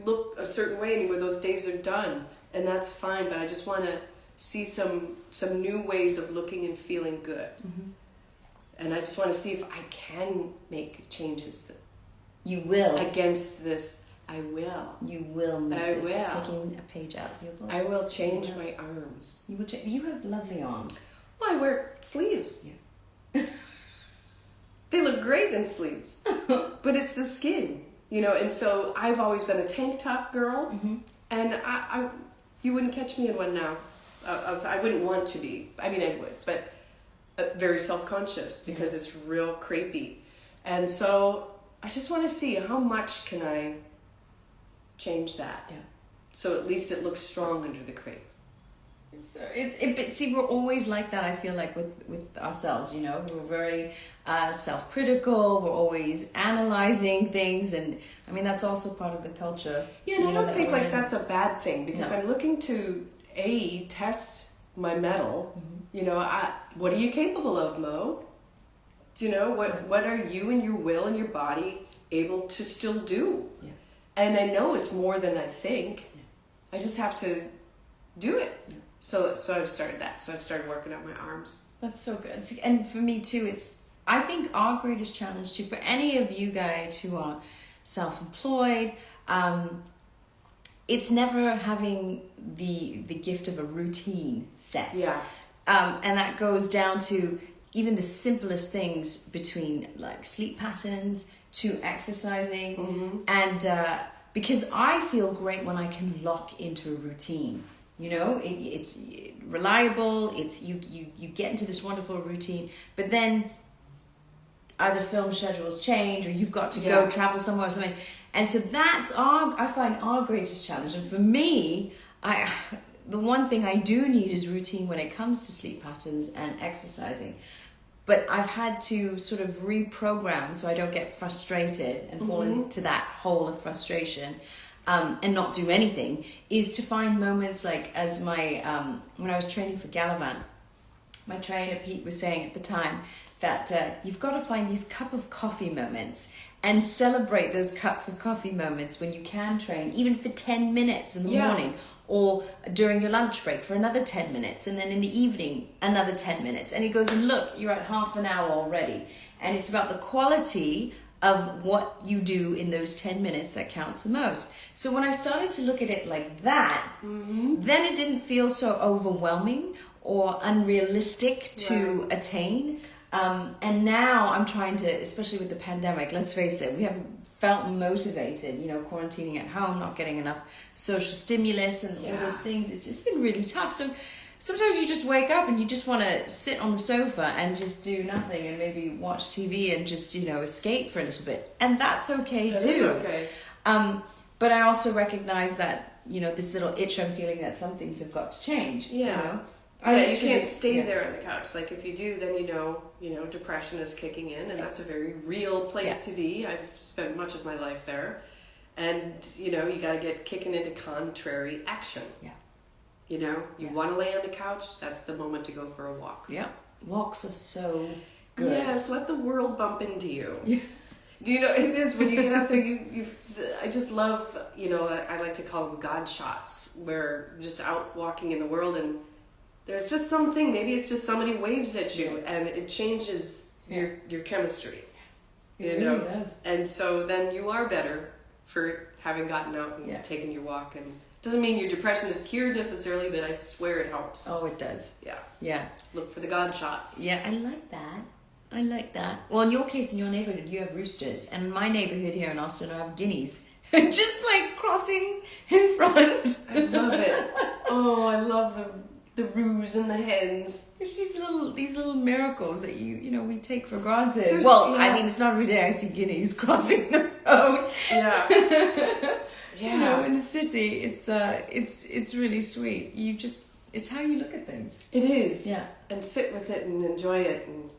[SPEAKER 2] look a certain way anymore. Those days are done, and that's fine. But I just want to see some new ways of looking and feeling good.
[SPEAKER 1] Mm-hmm.
[SPEAKER 2] And I just want to see if I can make changes
[SPEAKER 1] You will.
[SPEAKER 2] against this. I will.
[SPEAKER 1] You will make
[SPEAKER 2] I
[SPEAKER 1] it.
[SPEAKER 2] will.
[SPEAKER 1] You're taking a page out of your book.
[SPEAKER 2] I will change my arms.
[SPEAKER 1] You will. You have lovely arms.
[SPEAKER 2] Well, I wear sleeves.
[SPEAKER 1] Yeah.
[SPEAKER 2] They look great in sleeves, but it's the skin, you know. And so I've always been a tank top girl, and you wouldn't catch me in one now. I wouldn't want to be. I mean, I would, but very self-conscious because it's real crepey. And so I just want to see how much can I change that.
[SPEAKER 1] Yeah.
[SPEAKER 2] So at least it looks strong under the crepe.
[SPEAKER 1] So but see, we're always like that. I feel like with ourselves, you know, we're very self-critical. We're always analyzing things, and I mean that's also part of the culture.
[SPEAKER 2] Yeah, and I don't think like
[SPEAKER 1] in.
[SPEAKER 2] that's a bad thing because
[SPEAKER 1] No.
[SPEAKER 2] I'm looking to test my mettle. You know, what are you capable of, Mo? Do you know what are you and your will and your body able to still do?
[SPEAKER 1] Yeah.
[SPEAKER 2] And I know it's more than I think.
[SPEAKER 1] Yeah.
[SPEAKER 2] I just have to do it.
[SPEAKER 1] Yeah.
[SPEAKER 2] So I've started that. So I've started working out my arms.
[SPEAKER 1] That's so good. And for me too, I think our greatest challenge too, for any of you guys who are self-employed, it's never having the gift of a routine set.
[SPEAKER 2] Yeah.
[SPEAKER 1] And that goes down to even the simplest things between like sleep patterns to exercising. And because I feel great when I can lock into a routine. You know, it's reliable. It's you get into this wonderful routine, but then either film schedules change or you've got to go travel somewhere or something. And so that's I find our greatest challenge. And for me, the one thing I do need is routine when it comes to sleep patterns and exercising. But I've had to sort of reprogram so I don't get frustrated and fall into that hole of frustration. And not do anything, is to find moments like as when I was training for Gallivant, my trainer Pete was saying at the time that you've got to find these cup of coffee moments and celebrate those cups of coffee moments when you can train, even for 10 minutes in the morning or during your lunch break for another 10 minutes, and then in the evening another 10 minutes. And he goes, and look, you're at half an hour already. And it's about the quality of what you do in those 10 minutes that counts the most. So when I started to look at it like that, then it didn't feel so overwhelming or unrealistic to attain. And now I'm trying to, especially with the pandemic, let's face it, we haven't felt motivated, you know, quarantining at home, not getting enough social stimulus and all those things. It's been really tough. So sometimes you just wake up and you just want to sit on the sofa and just do nothing and maybe watch TV and just, you know, escape for a little bit. And that's okay too.
[SPEAKER 2] That is okay.
[SPEAKER 1] But I also recognize that, you know, this little itch I'm feeling that some things have got to change.
[SPEAKER 2] Yeah.
[SPEAKER 1] You know?
[SPEAKER 2] You can't stay there on the couch. Like if you do, then you know, depression is kicking in, and that's a very real place to be. I've spent much of my life there, and you know, you got to get kicking into contrary action. Yeah. You know, you want to lay on the couch. That's the moment to go for a walk.
[SPEAKER 1] Yeah. Walks are so good.
[SPEAKER 2] Yes, let the world bump into you. Yeah. Do you know it is when you get out there? I just love, you know, I like to call them God shots, where you're just out walking in the world and there's just something. Maybe it's just somebody waves at you and it changes your chemistry.
[SPEAKER 1] It really does.
[SPEAKER 2] And so then you are better for having gotten out and taken your walk. And doesn't mean your depression is cured necessarily, but I swear it helps.
[SPEAKER 1] Oh, it does.
[SPEAKER 2] Yeah.
[SPEAKER 1] Yeah.
[SPEAKER 2] Look for the God shots.
[SPEAKER 1] Yeah, I like that. I like that. Well, in your case, in your neighborhood, you have roosters. And in my neighborhood here in Austin, I have guineas. Just like crossing in front.
[SPEAKER 2] I love it. Oh, I love the roos and the hens.
[SPEAKER 1] It's these little miracles that we take for granted.
[SPEAKER 2] I
[SPEAKER 1] mean, it's not every day I see guineas crossing the road.
[SPEAKER 2] Yeah.
[SPEAKER 1] You know, in the city, it's really sweet. It's how you look at things.
[SPEAKER 2] It is.
[SPEAKER 1] Yeah.
[SPEAKER 2] And sit with it and enjoy it and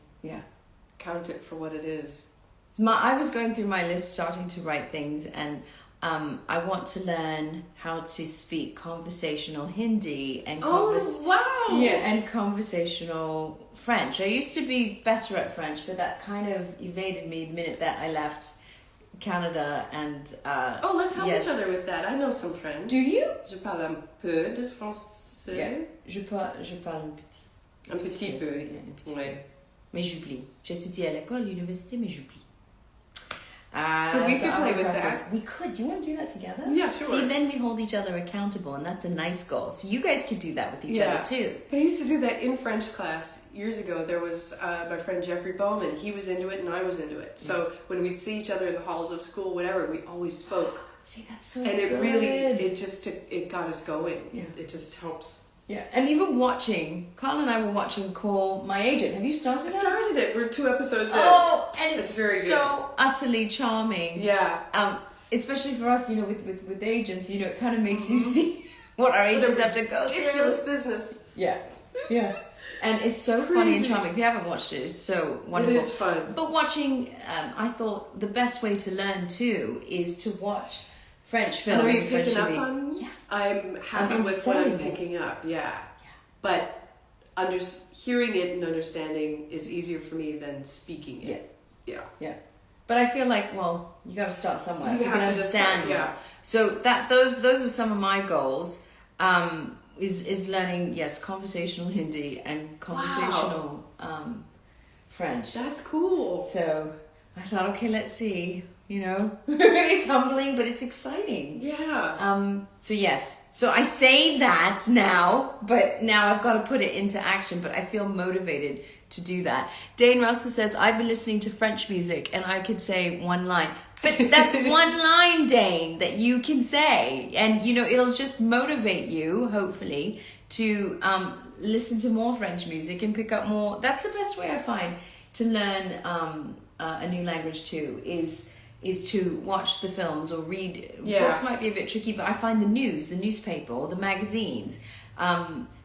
[SPEAKER 2] count it for what it is.
[SPEAKER 1] I was going through my list, starting to write things, and I want to learn how to speak conversational Hindi and and conversational French. I used to be better at French, but that kind of evaded me the minute that I left Canada and
[SPEAKER 2] let's help each other with that. I know some French.
[SPEAKER 1] Do you?
[SPEAKER 2] Je parle un peu de français.
[SPEAKER 1] Yeah. Je parle un petit.
[SPEAKER 2] Un petit peu.
[SPEAKER 1] Un petit
[SPEAKER 2] Ouais.
[SPEAKER 1] peu. Mais j'oublie. J'ai étudié à l'école, l'université, mais j'oublie.
[SPEAKER 2] We could play with that.
[SPEAKER 1] We could. Do you want to do that together?
[SPEAKER 2] Yeah, sure.
[SPEAKER 1] See, then we hold each other accountable, and that's a nice goal. So you guys could do that with each other too.
[SPEAKER 2] I used to do that in French class years ago. There was my friend Jeffrey Bowman. He was into it, and I was into it. So when we'd see each other in the halls of school, whatever, we always spoke.
[SPEAKER 1] See, that's so
[SPEAKER 2] and
[SPEAKER 1] good.
[SPEAKER 2] it really, it got us going.
[SPEAKER 1] Yeah.
[SPEAKER 2] It just helps.
[SPEAKER 1] Yeah, and even watching, Carl and I were watching Call My Agent. Have you started
[SPEAKER 2] I
[SPEAKER 1] it?
[SPEAKER 2] started it. We're 2 episodes in.
[SPEAKER 1] Oh, and it's
[SPEAKER 2] very
[SPEAKER 1] so utterly charming.
[SPEAKER 2] Yeah.
[SPEAKER 1] Especially for us, with agents, it kind of makes you see what our agents have to go through.
[SPEAKER 2] Ridiculous business.
[SPEAKER 1] Yeah, yeah. And it's so funny and charming. If you haven't watched it, it's so wonderful.
[SPEAKER 2] It is fun.
[SPEAKER 1] But watching, I thought the best way to learn too is to watch French films.
[SPEAKER 2] Are you picking up on?
[SPEAKER 1] Yeah.
[SPEAKER 2] I'm happy with what I'm picking up. Yeah. But hearing it and understanding is easier for me than speaking it. Yeah.
[SPEAKER 1] But I feel like, you got to start somewhere.
[SPEAKER 2] You have to understand. Yeah.
[SPEAKER 1] So those are some of my goals. Is learning conversational Hindi and conversational French.
[SPEAKER 2] That's cool.
[SPEAKER 1] So I thought, okay, let's see. It's humbling, but it's exciting.
[SPEAKER 2] Yeah.
[SPEAKER 1] So yes. So I say that now, but now I've got to put it into action, but I feel motivated to do that. Dane Russell says, I've been listening to French music and I could say one line. But that's one line, Dane, that you can say. And, it'll just motivate you, hopefully, to listen to more French music and pick up more. That's the best way I find to learn a new language too, is to watch the films or read.
[SPEAKER 2] Yeah.
[SPEAKER 1] Books might be a bit tricky, but I find the newspaper or the magazines,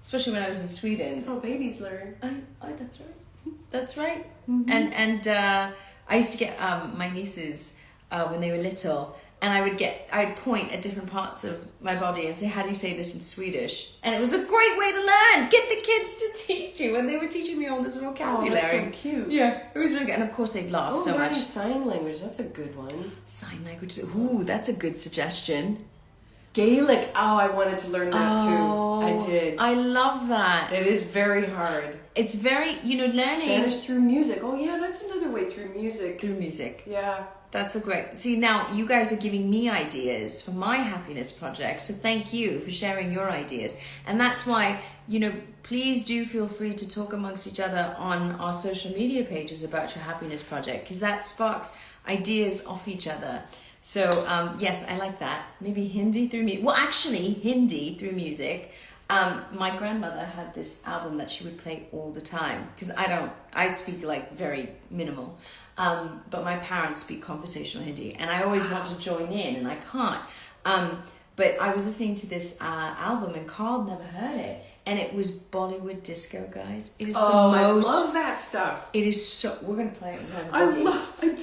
[SPEAKER 1] especially when I was in Sweden.
[SPEAKER 2] That's how babies learn.
[SPEAKER 1] That's right. That's right.
[SPEAKER 2] Mm-hmm.
[SPEAKER 1] And I used to get my nieces when they were little, and I'd point at different parts of my body and say, how do you say this in Swedish? And it was a great way to learn. Get the kids to teach you. And they were teaching me all this vocabulary.
[SPEAKER 2] Oh, that's so cute.
[SPEAKER 1] Yeah, it was really good. And of course they'd laugh so much.
[SPEAKER 2] Sign language, that's a good one.
[SPEAKER 1] Sign language. Ooh, that's a good suggestion.
[SPEAKER 2] Gaelic. Oh, I wanted to learn that too. I did.
[SPEAKER 1] I love that.
[SPEAKER 2] It is very hard.
[SPEAKER 1] It's very, learning.
[SPEAKER 2] Spanish through music. Oh yeah, that's another way through music.
[SPEAKER 1] Through music.
[SPEAKER 2] Yeah.
[SPEAKER 1] That's a great... See, now you guys are giving me ideas for my happiness project, so thank you for sharing your ideas. And that's why, please do feel free to talk amongst each other on our social media pages about your happiness project, because that sparks ideas off each other. So, yes, I like that. Maybe Hindi through music. Well, actually, Hindi through music. My grandmother had this album that she would play all the time, because I speak very minimal. But my parents speak conversational Hindi, and I always want to join in, and I can't. But I was listening to this album, and Carl never heard it, and it was Bollywood disco, guys. It is the most.
[SPEAKER 2] I love that stuff.
[SPEAKER 1] It is so. We're gonna play it.
[SPEAKER 2] I love it.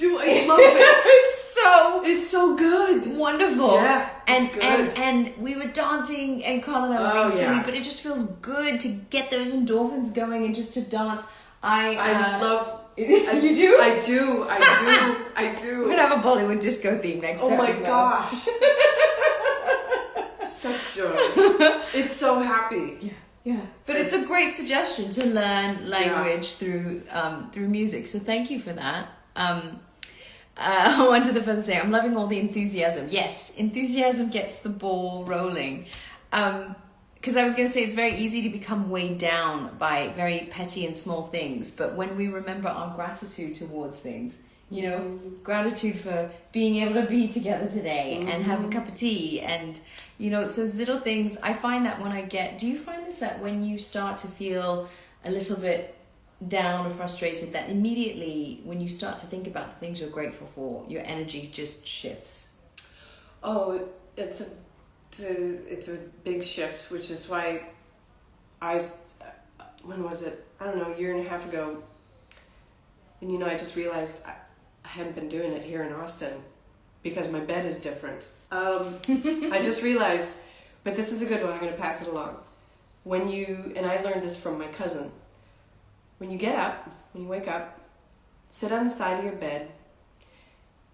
[SPEAKER 2] It's so good.
[SPEAKER 1] Wonderful.
[SPEAKER 2] Yeah, it's good.
[SPEAKER 1] And we were dancing, and Carl and I were being silly, but it just feels good to get those endorphins going and just to dance.
[SPEAKER 2] I love.
[SPEAKER 1] You do?
[SPEAKER 2] I do.
[SPEAKER 1] We're gonna have a Bollywood disco theme next time.
[SPEAKER 2] Oh my gosh. Such joy. It's so happy.
[SPEAKER 1] Yeah. But it's a great suggestion to learn language through music. So thank you for that. I went to the further say, I'm loving all the enthusiasm. Yes, enthusiasm gets the ball rolling. Because I was going to say it's very easy to become weighed down by very petty and small things. But when we remember our gratitude towards things, gratitude for being able to be together today and have a cup of tea. And, it's those little things. I find that do you find this, that when you start to feel a little bit down or frustrated, that immediately when you start to think about the things you're grateful for, your energy just shifts?
[SPEAKER 2] Oh, it's a big shift, which is why when was it? I don't know, a year and a half ago. And I just realized I hadn't been doing it here in Austin because my bed is different. I just realized, but this is a good one. I'm going to pass it along. And I learned this from my cousin. When you get up, when you wake up, sit on the side of your bed.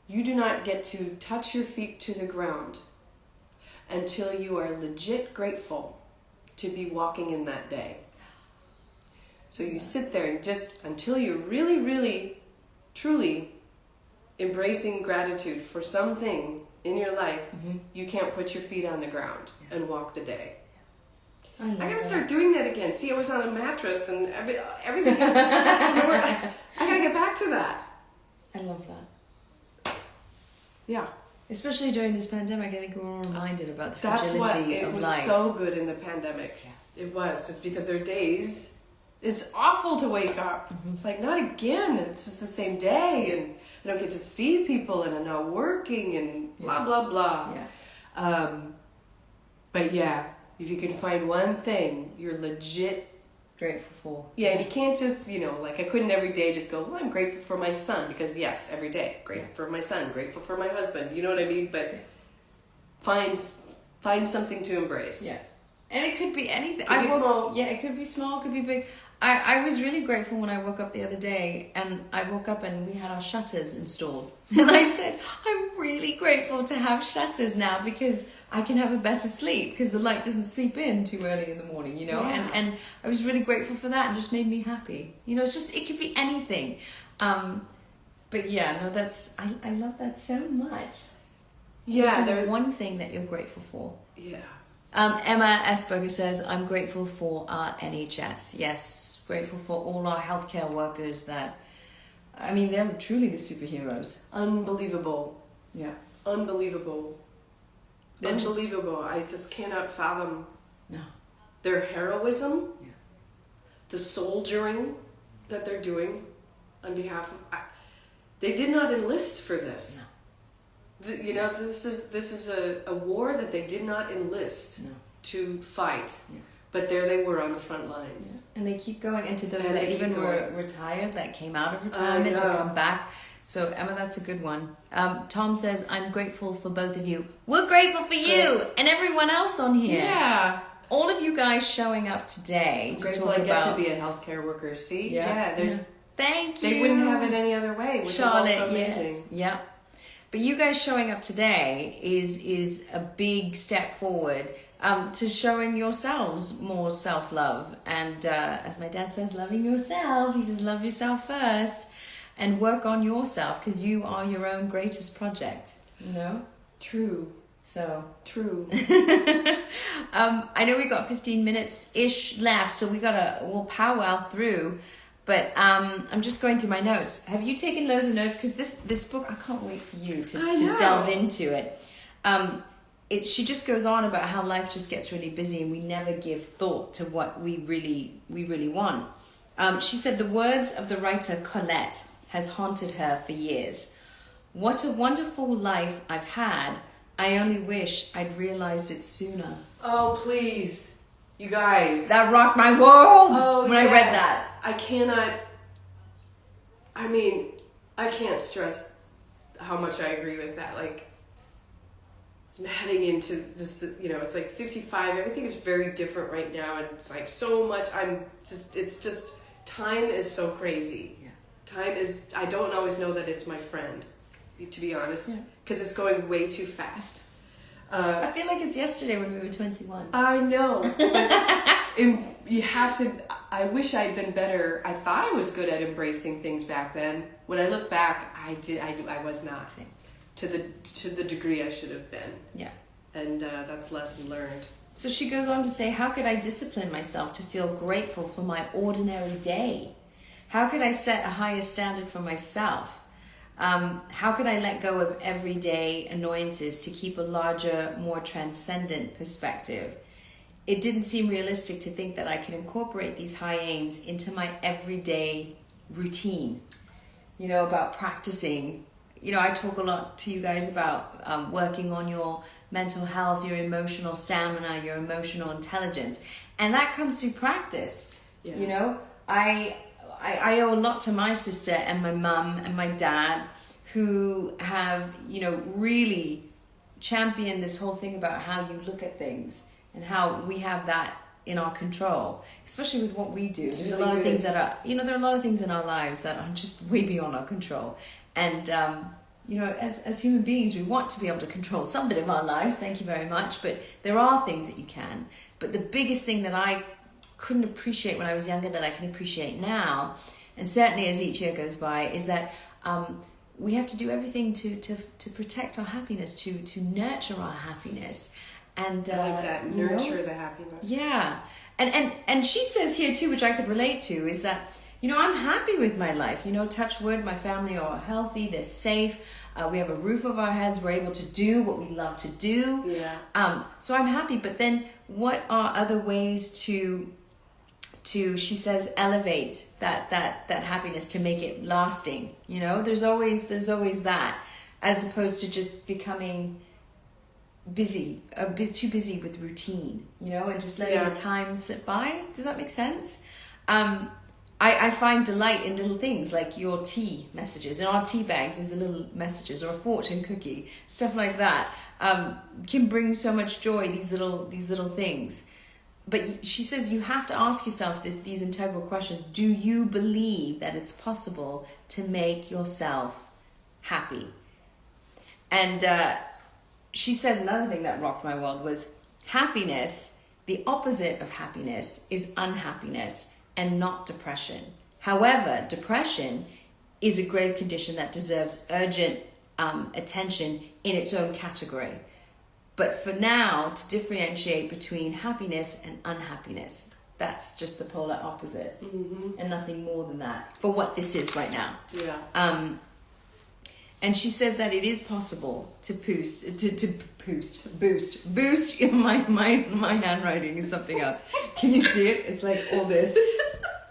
[SPEAKER 2] You do not get to touch your feet to the ground until you are legit grateful to be walking in that day. So you sit there and just until you're really, really, truly embracing gratitude for something in your life, you can't put your feet on the ground and walk the day. I gotta start doing that again. See, I was on a mattress and everything got I gotta get back to that.
[SPEAKER 1] I love that.
[SPEAKER 2] Yeah.
[SPEAKER 1] Especially during this pandemic, I think we're all reminded about the
[SPEAKER 2] That's
[SPEAKER 1] fragility
[SPEAKER 2] what it
[SPEAKER 1] of
[SPEAKER 2] was
[SPEAKER 1] life.
[SPEAKER 2] so good in the pandemic. Yeah. It was just because there are days it's awful to wake up. It's like not again. It's just the same day, and I don't get to see people, and I'm not working, and blah blah blah.
[SPEAKER 1] Yeah.
[SPEAKER 2] But yeah, if you can find one thing you're legit
[SPEAKER 1] grateful for.
[SPEAKER 2] Yeah, and you can't just, like I couldn't every day just go, well, I'm grateful for my son, because yes, every day, grateful for my son, grateful for my husband, you know what I mean? But find something to embrace.
[SPEAKER 1] Yeah. And it could be anything.
[SPEAKER 2] It could be small.
[SPEAKER 1] Yeah, it could be small, it could be big. I was really grateful when I woke up the other day, and I woke up and we had our shutters installed. And I said, I'm really grateful to have shutters now, because I can have a better sleep, because the light doesn't seep in too early in the morning,
[SPEAKER 2] Yeah.
[SPEAKER 1] and I was really grateful for that, and just made me happy. It's just, it could be anything. But yeah, no, I love that so much.
[SPEAKER 2] Yeah.
[SPEAKER 1] There's one thing that you're grateful for.
[SPEAKER 2] Yeah.
[SPEAKER 1] Emma Esberger says, I'm grateful for our NHS. Yes, grateful for all our healthcare workers they're truly the superheroes.
[SPEAKER 2] Unbelievable.
[SPEAKER 1] Yeah.
[SPEAKER 2] Unbelievable.
[SPEAKER 1] They're
[SPEAKER 2] Unbelievable. I just cannot fathom
[SPEAKER 1] No.
[SPEAKER 2] their heroism,
[SPEAKER 1] Yeah.
[SPEAKER 2] the soldiering that they're doing on behalf of... They did not enlist for this.
[SPEAKER 1] No.
[SPEAKER 2] This is a war that they did not enlist to fight.
[SPEAKER 1] Yeah.
[SPEAKER 2] But there they were on the front lines.
[SPEAKER 1] And they keep going, and to those
[SPEAKER 2] And
[SPEAKER 1] that
[SPEAKER 2] they
[SPEAKER 1] even
[SPEAKER 2] keep
[SPEAKER 1] were
[SPEAKER 2] going.
[SPEAKER 1] retired, that came out of retirement to come back. So Emma, that's a good one. Tom says, I'm grateful for both of you. We're grateful for you and everyone else on here.
[SPEAKER 2] Yeah.
[SPEAKER 1] All of you guys showing up today to
[SPEAKER 2] Grateful
[SPEAKER 1] talk
[SPEAKER 2] I get
[SPEAKER 1] about...
[SPEAKER 2] to be a healthcare worker. See?
[SPEAKER 1] Yeah.
[SPEAKER 2] There's...
[SPEAKER 1] Thank you.
[SPEAKER 2] They wouldn't have it any other way, which
[SPEAKER 1] Charlotte,
[SPEAKER 2] is also amazing.
[SPEAKER 1] yes. Yeah. But you guys showing up today is a big step forward to showing yourselves more self-love. And as my dad says, loving yourself. He says, love yourself first and work on yourself, because you are your own greatest project,
[SPEAKER 2] True.
[SPEAKER 1] So
[SPEAKER 2] True.
[SPEAKER 1] I know we got 15 minutes-ish left, so we'll powwow through. But I'm just going through my notes. Have you taken loads of notes? Because this book, I can't wait for you to delve into it. She just goes on about how life just gets really busy, and we never give thought to what we really want. She said the words of the writer Colette has haunted her for years. What a wonderful life I've had. I only wish I'd realized it sooner.
[SPEAKER 2] Oh, please. You guys.
[SPEAKER 1] That rocked my world when I read
[SPEAKER 2] yes.
[SPEAKER 1] that.
[SPEAKER 2] I can't stress how much I agree with that. Like, I'm heading into this, it's like 55. Everything is very different right now. And it's like so much. Time is so crazy.
[SPEAKER 1] Yeah.
[SPEAKER 2] Time is, I don't always know that it's my friend, to be honest, because it's going way too fast.
[SPEAKER 1] I feel like it's yesterday when we were 21.
[SPEAKER 2] I know, but you have to. I wish I'd been better. I thought I was good at embracing things back then. When I look back, I was not to the degree I should have been.
[SPEAKER 1] Yeah,
[SPEAKER 2] and that's lesson learned.
[SPEAKER 1] So she goes on to say, how could I discipline myself to feel grateful for my ordinary day? How could I set a higher standard for myself? How could I let go of everyday annoyances to keep a larger, more transcendent perspective? It didn't seem realistic to think that I could incorporate these high aims into my everyday routine. About practicing. I talk a lot to you guys about working on your mental health, your emotional stamina, your emotional intelligence. And that comes through practice.
[SPEAKER 2] Yeah.
[SPEAKER 1] I owe a lot to my sister and my mum and my dad, who have, really champion this whole thing about how you look at things and how we have that in our control, especially with what we do. There's a lot of things that are, there are a lot of things in our lives that are just way beyond our control. And, as human beings, we want to be able to control some bit of our lives, thank you very much, but there are things that you can. But the biggest thing that I couldn't appreciate when I was younger that I can appreciate now, and certainly as each year goes by, is that we have to do everything to protect our happiness, to nurture our happiness. And
[SPEAKER 2] I like that. Nurture the happiness.
[SPEAKER 1] Yeah. And she says here too, which I could relate to, is that, I'm happy with my life. Touch wood, my family are healthy, they're safe. We have a roof over our heads. We're able to do what we love to do.
[SPEAKER 2] Yeah.
[SPEAKER 1] So I'm happy. But then what are other ways to she says, elevate that happiness to make it lasting? There's always that, as opposed to just becoming busy, a bit too busy with routine, and just letting the time slip by. Does that make sense? I find delight in little things like your tea messages. In our tea bags there's a little messages, or a fortune cookie, stuff like that. Can bring so much joy, these little things. But she says you have to ask yourself these integral questions. Do you believe that it's possible to make yourself happy? And she said another thing that rocked my world was happiness. The opposite of happiness is unhappiness, and not depression. However, depression is a grave condition that deserves urgent attention in its own category. But for now, to differentiate between happiness and unhappiness, that's just the polar opposite, and nothing more than that for what this is right now.
[SPEAKER 2] Yeah.
[SPEAKER 1] And she says that it is possible to boost. My handwriting is something else. Can you see it? It's like all this.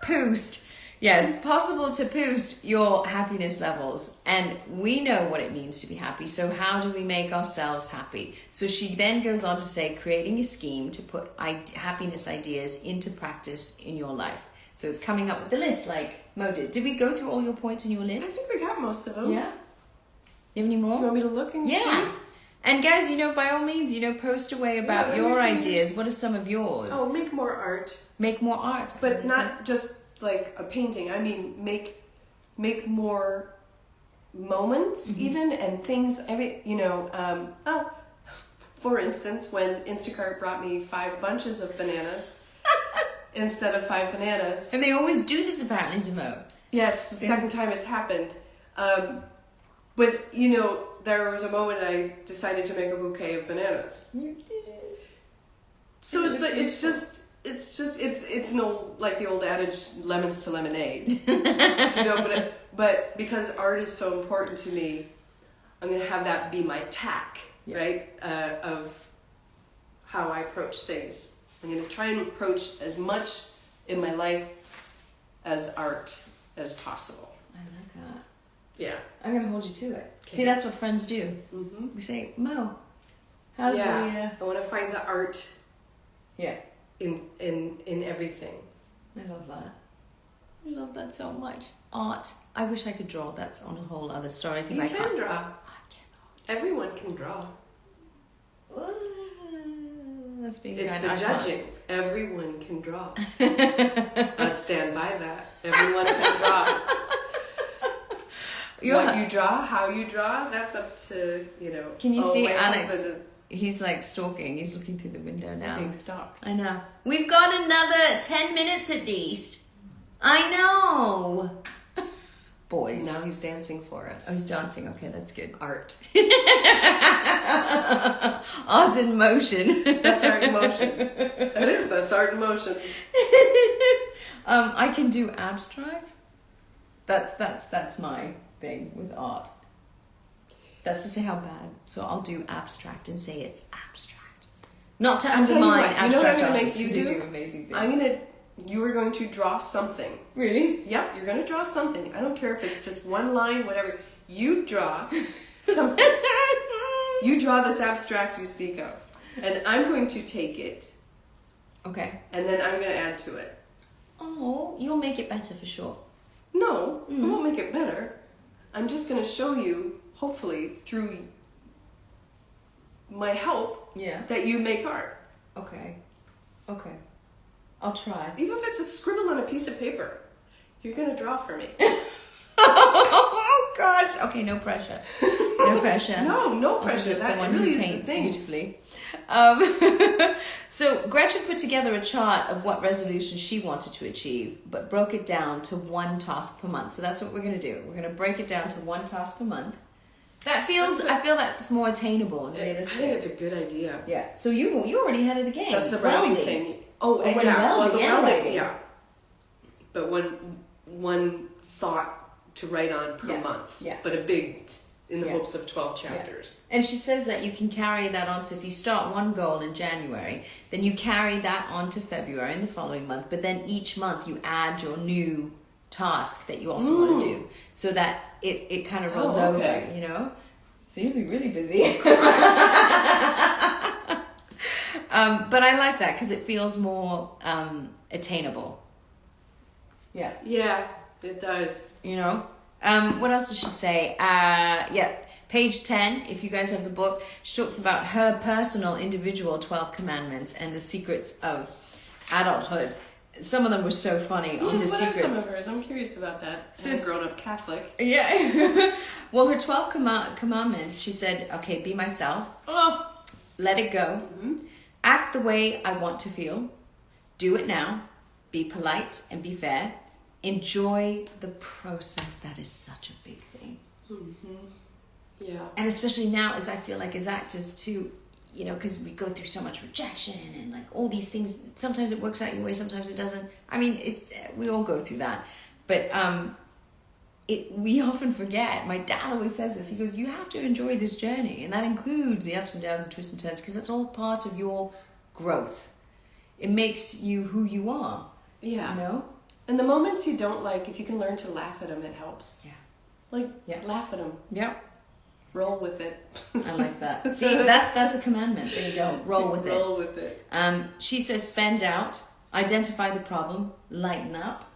[SPEAKER 1] Boost. Yes, possible to boost your happiness levels. And we know what it means to be happy. So how do we make ourselves happy? So she then goes on to say, creating a scheme to put happiness ideas into practice in your life. So it's coming up with the list like Mo did. Did we go through all your points in your list?
[SPEAKER 2] I think we got most of them.
[SPEAKER 1] Yeah. You have any more?
[SPEAKER 2] You want me to look and
[SPEAKER 1] Yeah.
[SPEAKER 2] see?
[SPEAKER 1] And guys, by all means, post away about your ideas. What are some of yours?
[SPEAKER 2] Oh, make more art.
[SPEAKER 1] Make more art.
[SPEAKER 2] But not just like a painting. I mean, make more moments even, and things. For instance, when Instacart brought me 5 bunches of bananas instead of 5 bananas.
[SPEAKER 1] And they always do this apparently to Mo.
[SPEAKER 2] Yes, the second time it's happened. But there was a moment I decided to make a bouquet of bananas.
[SPEAKER 1] You did.
[SPEAKER 2] So it's no, like the old adage, lemons to lemonade. But because art is so important to me, I'm gonna have that be my tack, right? Of how I approach things. I'm gonna try and approach as much in my life as art as possible.
[SPEAKER 1] I like that.
[SPEAKER 2] Yeah.
[SPEAKER 1] I'm gonna hold you to it.
[SPEAKER 2] Okay.
[SPEAKER 1] See, that's what friends do.
[SPEAKER 2] Mm-hmm.
[SPEAKER 1] We say, Mo, how's the...
[SPEAKER 2] I want to find the art.
[SPEAKER 1] Yeah.
[SPEAKER 2] In everything.
[SPEAKER 1] I love that. I love that so much. Art. I wish I could draw. That's on a whole other story.
[SPEAKER 2] You
[SPEAKER 1] I
[SPEAKER 2] can
[SPEAKER 1] can't
[SPEAKER 2] draw.
[SPEAKER 1] I cannot.
[SPEAKER 2] Everyone can draw.
[SPEAKER 1] That's being
[SPEAKER 2] It's
[SPEAKER 1] kind.
[SPEAKER 2] the judging. Everyone can draw. I stand by that. Everyone can draw. What you draw, how you draw, that's up to,
[SPEAKER 1] Can you see
[SPEAKER 2] my
[SPEAKER 1] Alex?
[SPEAKER 2] husband
[SPEAKER 1] He's like stalking. He's looking through the window now.
[SPEAKER 2] being stalked.
[SPEAKER 1] I know. We've got another 10 minutes at least. I know. Boys.
[SPEAKER 2] Now he's dancing for
[SPEAKER 1] Oh,
[SPEAKER 2] us.
[SPEAKER 1] he's dancing. Okay, that's good.
[SPEAKER 2] Art.
[SPEAKER 1] Art in motion.
[SPEAKER 2] That's art in motion. That's art in motion.
[SPEAKER 1] I can do abstract. That's my thing with art. That's to say how bad. So I'll do abstract and say it's abstract. Not to undermine abstract artists, because they do amazing things.
[SPEAKER 2] You are going to draw something.
[SPEAKER 1] Really?
[SPEAKER 2] Yep, you're going to draw something. I don't care if it's just one line, whatever. You draw something. You draw this abstract you speak of. And I'm going to take it.
[SPEAKER 1] Okay.
[SPEAKER 2] And then I'm going to add to it.
[SPEAKER 1] Oh, you'll make it better for sure.
[SPEAKER 2] No, I won't make it better. I'm just going to show you, hopefully, through my hope
[SPEAKER 1] Yeah.
[SPEAKER 2] that you make art.
[SPEAKER 1] Okay. I'll try.
[SPEAKER 2] Even if it's a scribble on a piece of paper, you're gonna draw for me.
[SPEAKER 1] Oh gosh. Okay, no pressure. No pressure.
[SPEAKER 2] No pressure.
[SPEAKER 1] The
[SPEAKER 2] That
[SPEAKER 1] one
[SPEAKER 2] really
[SPEAKER 1] who
[SPEAKER 2] is the
[SPEAKER 1] paints
[SPEAKER 2] thing.
[SPEAKER 1] beautifully. So Gretchen put together a chart of what resolutions she wanted to achieve, but broke it down to one task per month. So that's what we're going to do. We're going to break it down to one task per month. I feel that's more attainable and
[SPEAKER 2] I
[SPEAKER 1] realistic.
[SPEAKER 2] think it's a good idea.
[SPEAKER 1] Yeah. So you already ahead of the game.
[SPEAKER 2] That's the writing
[SPEAKER 1] Welding.
[SPEAKER 2] thing. Oh,
[SPEAKER 1] when
[SPEAKER 2] yeah. Well,
[SPEAKER 1] welding
[SPEAKER 2] the
[SPEAKER 1] and
[SPEAKER 2] welding,
[SPEAKER 1] writing.
[SPEAKER 2] yeah. But one thought to write on per month.
[SPEAKER 1] Yeah.
[SPEAKER 2] But a big, in the
[SPEAKER 1] Yeah.
[SPEAKER 2] hopes of 12 chapters.
[SPEAKER 1] And she says that you can carry that on. So if you start one goal in January, then you carry that on to February in the following month. But then each month you add your new task that you also want to do, so that it kind of rolls over, you know. So you'll be really busy. But I like that because it feels more attainable. Yeah.
[SPEAKER 2] Yeah, it does.
[SPEAKER 1] You know. What else does she say? Page 10, if you guys have the book, she talks about her personal individual 12 commandments and the secrets of adulthood. Some of them were so funny on the
[SPEAKER 2] What
[SPEAKER 1] secrets.
[SPEAKER 2] are some of hers? I'm curious about that.
[SPEAKER 1] So
[SPEAKER 2] I'm a grown-up Catholic.
[SPEAKER 1] Yeah. Well, her 12 commandments, she said, okay, be myself.
[SPEAKER 2] Oh.
[SPEAKER 1] Let it go. Act the way I want to feel. Do it now. Be polite and be fair. Enjoy the process. That is such a big thing.
[SPEAKER 2] Yeah.
[SPEAKER 1] And especially now, as I feel like as actors too, you know, because we go through so much rejection and like all these things. Sometimes it works out your way, sometimes it doesn't. I mean, we all go through that. But we often forget. My dad always says this. He goes, you have to enjoy this journey. And that includes the ups and downs and twists and turns, because that's all part of your growth. It makes you who you are.
[SPEAKER 2] Yeah.
[SPEAKER 1] You know?
[SPEAKER 2] And the moments you don't like, if you can learn to laugh at them, it helps.
[SPEAKER 1] Yeah.
[SPEAKER 2] Laugh at them.
[SPEAKER 1] Yeah.
[SPEAKER 2] Roll with it.
[SPEAKER 1] I like that. See, that's a commandment. There you go. Roll with it.
[SPEAKER 2] Roll with it.
[SPEAKER 1] She says, spend out, identify the problem, lighten up,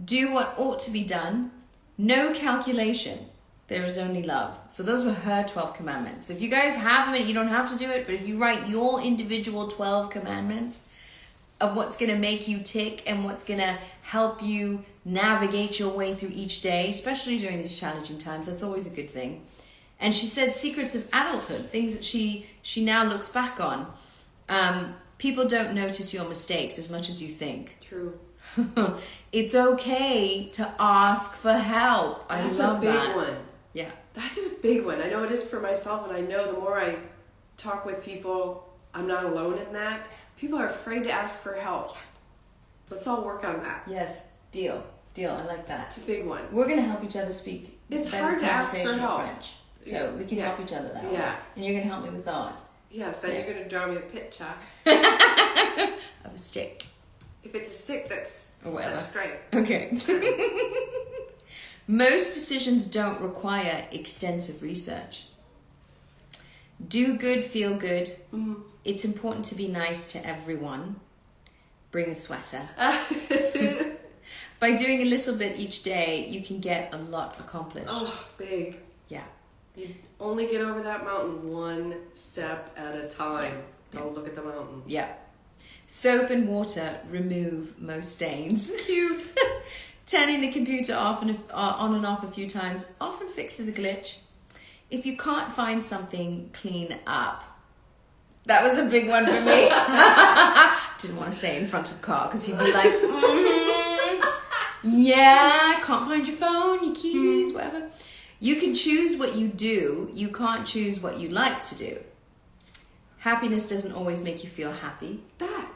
[SPEAKER 1] do what ought to be done, no calculation, there is only love. So those were her 12 commandments. So if you guys have them, you don't have to do it, but if you write your individual 12 commandments of what's going to make you tick and what's going to help you navigate your way through each day, especially during these challenging times, that's always a good thing. And she said secrets of adulthood, things that she now looks back on. People don't notice your mistakes as much as you think.
[SPEAKER 2] True.
[SPEAKER 1] It's okay to ask for help.
[SPEAKER 2] That's
[SPEAKER 1] I love
[SPEAKER 2] a big
[SPEAKER 1] that.
[SPEAKER 2] one.
[SPEAKER 1] Yeah.
[SPEAKER 2] That's a big one. I know it is for myself, and I know the more I talk with people, I'm not alone in that. People are afraid to ask for help. Let's all work on that.
[SPEAKER 1] Yes. Deal. I like that.
[SPEAKER 2] It's a big one.
[SPEAKER 1] We're going to help each other speak.
[SPEAKER 2] It's
[SPEAKER 1] better
[SPEAKER 2] hard to ask for
[SPEAKER 1] conversational
[SPEAKER 2] help.
[SPEAKER 1] French. So we can help each other that way.
[SPEAKER 2] Yeah.
[SPEAKER 1] And you're going to help me with art.
[SPEAKER 2] Yes, then you're going to draw me a picture.
[SPEAKER 1] Of a stick.
[SPEAKER 2] If it's a stick, that's great.
[SPEAKER 1] Okay. Most decisions don't require extensive research. Do good, feel good. It's important to be nice to everyone. Bring a sweater. By doing a little bit each day, you can get a lot accomplished.
[SPEAKER 2] Oh, big.
[SPEAKER 1] Yeah.
[SPEAKER 2] You only get over that mountain one step at a time. Don't look at the mountain.
[SPEAKER 1] Yeah. Soap and water remove most stains.
[SPEAKER 2] Cute.
[SPEAKER 1] Turning the computer on and off a few times often fixes a glitch. If you can't find something, clean up. That was a big one for me. Didn't want to say it in front of Carl because he'd be like, yeah, can't find your phone, your keys, whatever. You can choose what you do. You can't choose what you like to do. Happiness doesn't always make you feel happy.
[SPEAKER 2] That.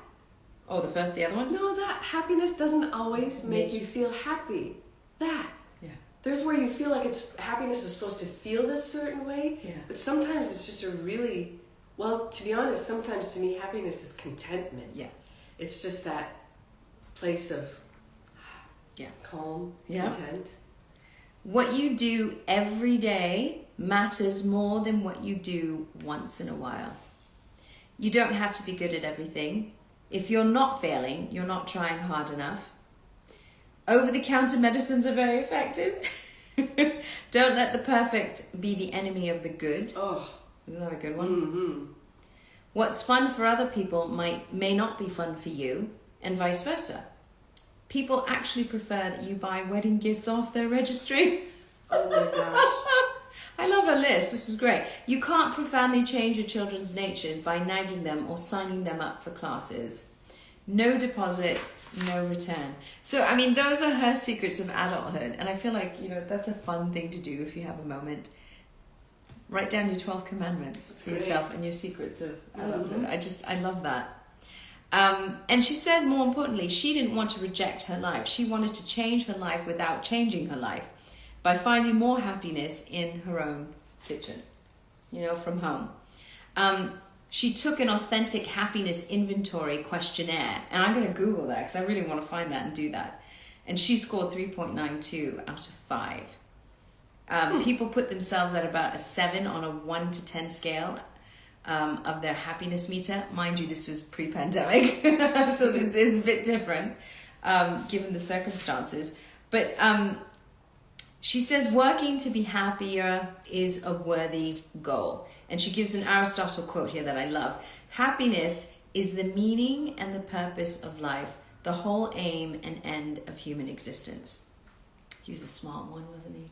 [SPEAKER 1] Oh, the other one?
[SPEAKER 2] No, that. Happiness doesn't always make you feel happy. That.
[SPEAKER 1] Yeah.
[SPEAKER 2] There's where you feel like happiness is supposed to feel this certain way.
[SPEAKER 1] Yeah.
[SPEAKER 2] But sometimes it's just to be honest, sometimes to me happiness is contentment.
[SPEAKER 1] Yeah.
[SPEAKER 2] It's just that place of calm, content.
[SPEAKER 1] What you do every day matters more than what you do once in a while. You don't have to be good at everything. If you're not failing, you're not trying hard enough. Over-the-counter medicines are very effective. Don't let the perfect be the enemy of the good.
[SPEAKER 2] Oh,
[SPEAKER 1] Isn't that a good one?
[SPEAKER 2] Mm-hmm.
[SPEAKER 1] What's fun for other people may not be fun for you, and vice versa. People actually prefer that you buy wedding gifts off their registry.
[SPEAKER 2] Oh my gosh.
[SPEAKER 1] I love her list. This is great. You can't profoundly change your children's natures by nagging them or signing them up for classes. No deposit, no return. So, I mean, those are her secrets of adulthood. And I feel like, that's a fun thing to do if you have a moment. Write down your 12 commandments for yourself and your secrets of adulthood.
[SPEAKER 2] Mm-hmm.
[SPEAKER 1] I love that. And she says, more importantly, she didn't want to reject her life. She wanted to change her life without changing her life by finding more happiness in her own kitchen, from home. She took an authentic happiness inventory questionnaire, and I'm going to Google that because I really want to find that and do that. And she scored 3.92 out of 5. People put themselves at about a 7 on a 1 to 10 scale of their happiness meter. Mind you, this was pre-pandemic, so it's a bit different given the circumstances. But she says working to be happier is a worthy goal. And she gives an Aristotle quote here that I love. Happiness is the meaning and the purpose of life, the whole aim and end of human existence. He was a smart one, wasn't he?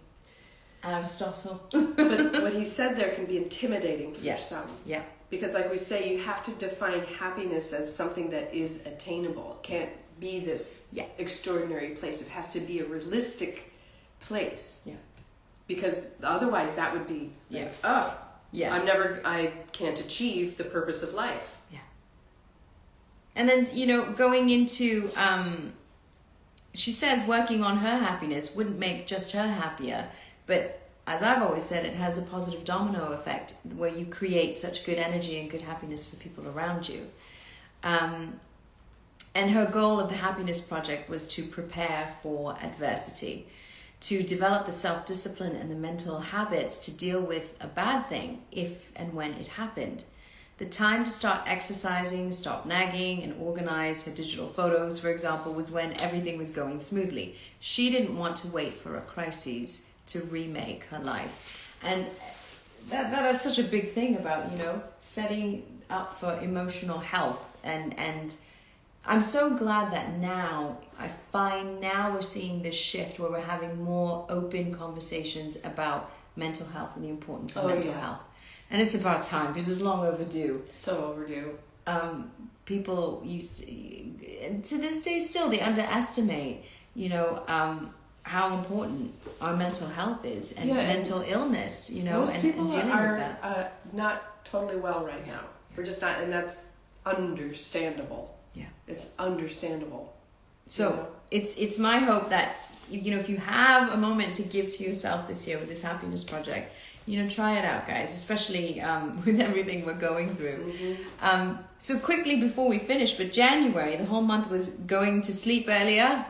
[SPEAKER 1] Aristotle.
[SPEAKER 2] But what he said there can be intimidating for some.
[SPEAKER 1] Yeah.
[SPEAKER 2] Because like we say, you have to define happiness as something that is attainable. It can't be this extraordinary place. It has to be a realistic place.
[SPEAKER 1] Yeah.
[SPEAKER 2] Because otherwise that would be like,
[SPEAKER 1] yes.
[SPEAKER 2] I can't achieve the purpose of life.
[SPEAKER 1] Yeah. And then, going into, she says working on her happiness wouldn't make just her happier, but as I've always said, it has a positive domino effect where you create such good energy and good happiness for people around you. And her goal of the Happiness Project was to prepare for adversity, to develop the self-discipline and the mental habits to deal with a bad thing if and when it happened. The time to start exercising, stop nagging, and organize her digital photos, for example, was when everything was going smoothly. She didn't want to wait for a crisis to remake her life. And that's such a big thing about, setting up for emotional health. And I'm so glad that now we're seeing this shift where we're having more open conversations about mental health and the importance of mental health. And it's about time because it's long overdue.
[SPEAKER 2] So overdue.
[SPEAKER 1] People used to this day still, they underestimate, how important our mental health is and mental illness,
[SPEAKER 2] most people
[SPEAKER 1] and dealing
[SPEAKER 2] are
[SPEAKER 1] with that.
[SPEAKER 2] not totally well right now. We're just not, and that's understandable.
[SPEAKER 1] Yeah.
[SPEAKER 2] It's understandable.
[SPEAKER 1] So it's my hope that, if you have a moment to give to yourself this year with this happiness project, try it out, guys, especially with everything we're going through.
[SPEAKER 2] Mm-hmm.
[SPEAKER 1] So quickly before we finish, but January, the whole month was going to sleep earlier.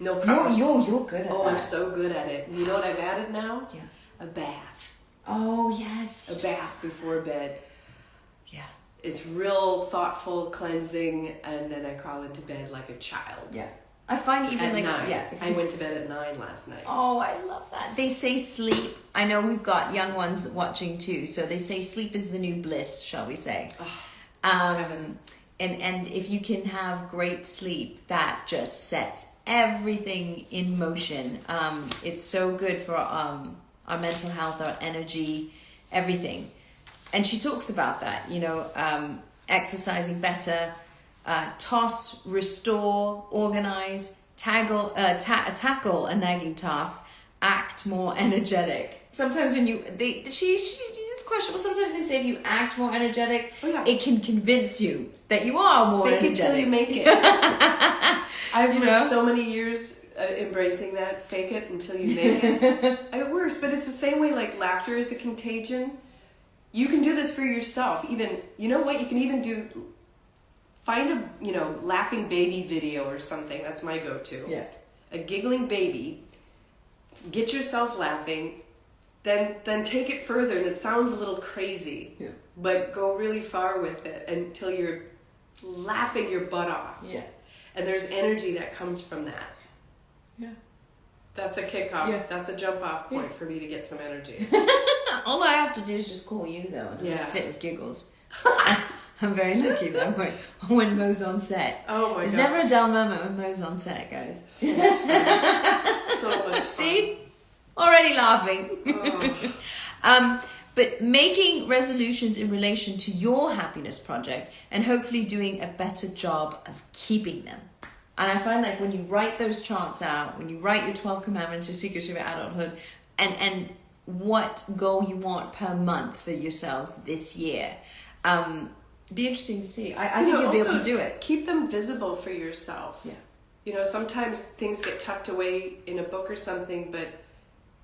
[SPEAKER 2] No problem.
[SPEAKER 1] You're good at that.
[SPEAKER 2] Oh, I'm so good at it. You know what I've added now?
[SPEAKER 1] Yeah.
[SPEAKER 2] A bath.
[SPEAKER 1] Oh, yes.
[SPEAKER 2] A bath before bed.
[SPEAKER 1] Yeah.
[SPEAKER 2] It's real thoughtful, cleansing, and then I crawl into bed like a child.
[SPEAKER 1] Yeah. I find even
[SPEAKER 2] at
[SPEAKER 1] like
[SPEAKER 2] 9. I went to bed at 9 last night.
[SPEAKER 1] Oh, I love that. They say sleep. I know we've got young ones watching too, so they say sleep is the new bliss, shall we say? And if you can have great sleep, that just sets everything in motion. It's so good for our mental health, our energy, everything. And she talks about that, exercising better, toss, restore, organize, tackle a nagging task, act more energetic. Sometimes when it's questionable. Sometimes they say if you act more energetic, it can convince you that you are more
[SPEAKER 2] Fake
[SPEAKER 1] energetic.
[SPEAKER 2] it till you make it. I've lived so many years embracing that. Fake it until you make it. It works, but it's the same way like laughter is a contagion. You can do this for yourself. Even, you know what? You can even find a, laughing baby video or something. That's my go-to.
[SPEAKER 1] Yeah.
[SPEAKER 2] A giggling baby. Get yourself laughing. Then take it further, and it sounds a little crazy.
[SPEAKER 1] Yeah.
[SPEAKER 2] But go really far with it until you're laughing your butt off.
[SPEAKER 1] Yeah.
[SPEAKER 2] And there's energy that comes from that.
[SPEAKER 1] Yeah.
[SPEAKER 2] That's a kickoff.
[SPEAKER 1] Yeah.
[SPEAKER 2] That's a jump off point for me to get some energy.
[SPEAKER 1] All I have to do is just call you though, and I'm in a fit of giggles. I'm very lucky though when Mo's on set.
[SPEAKER 2] Oh my god.
[SPEAKER 1] There's never a dull moment when Mo's on set, guys.
[SPEAKER 2] So much fun. So much fun.
[SPEAKER 1] See? Already laughing.
[SPEAKER 2] Oh.
[SPEAKER 1] But making resolutions in relation to your happiness project and hopefully doing a better job of keeping them. And I find like when you write those charts out, when you write your 12 commandments, your secrets of adulthood, and what goal you want per month for yourselves this year, it'd be interesting to see. I think you'll be able to do it.
[SPEAKER 2] Keep them visible for yourself.
[SPEAKER 1] Yeah.
[SPEAKER 2] You know, sometimes things get tucked away in a book or something, but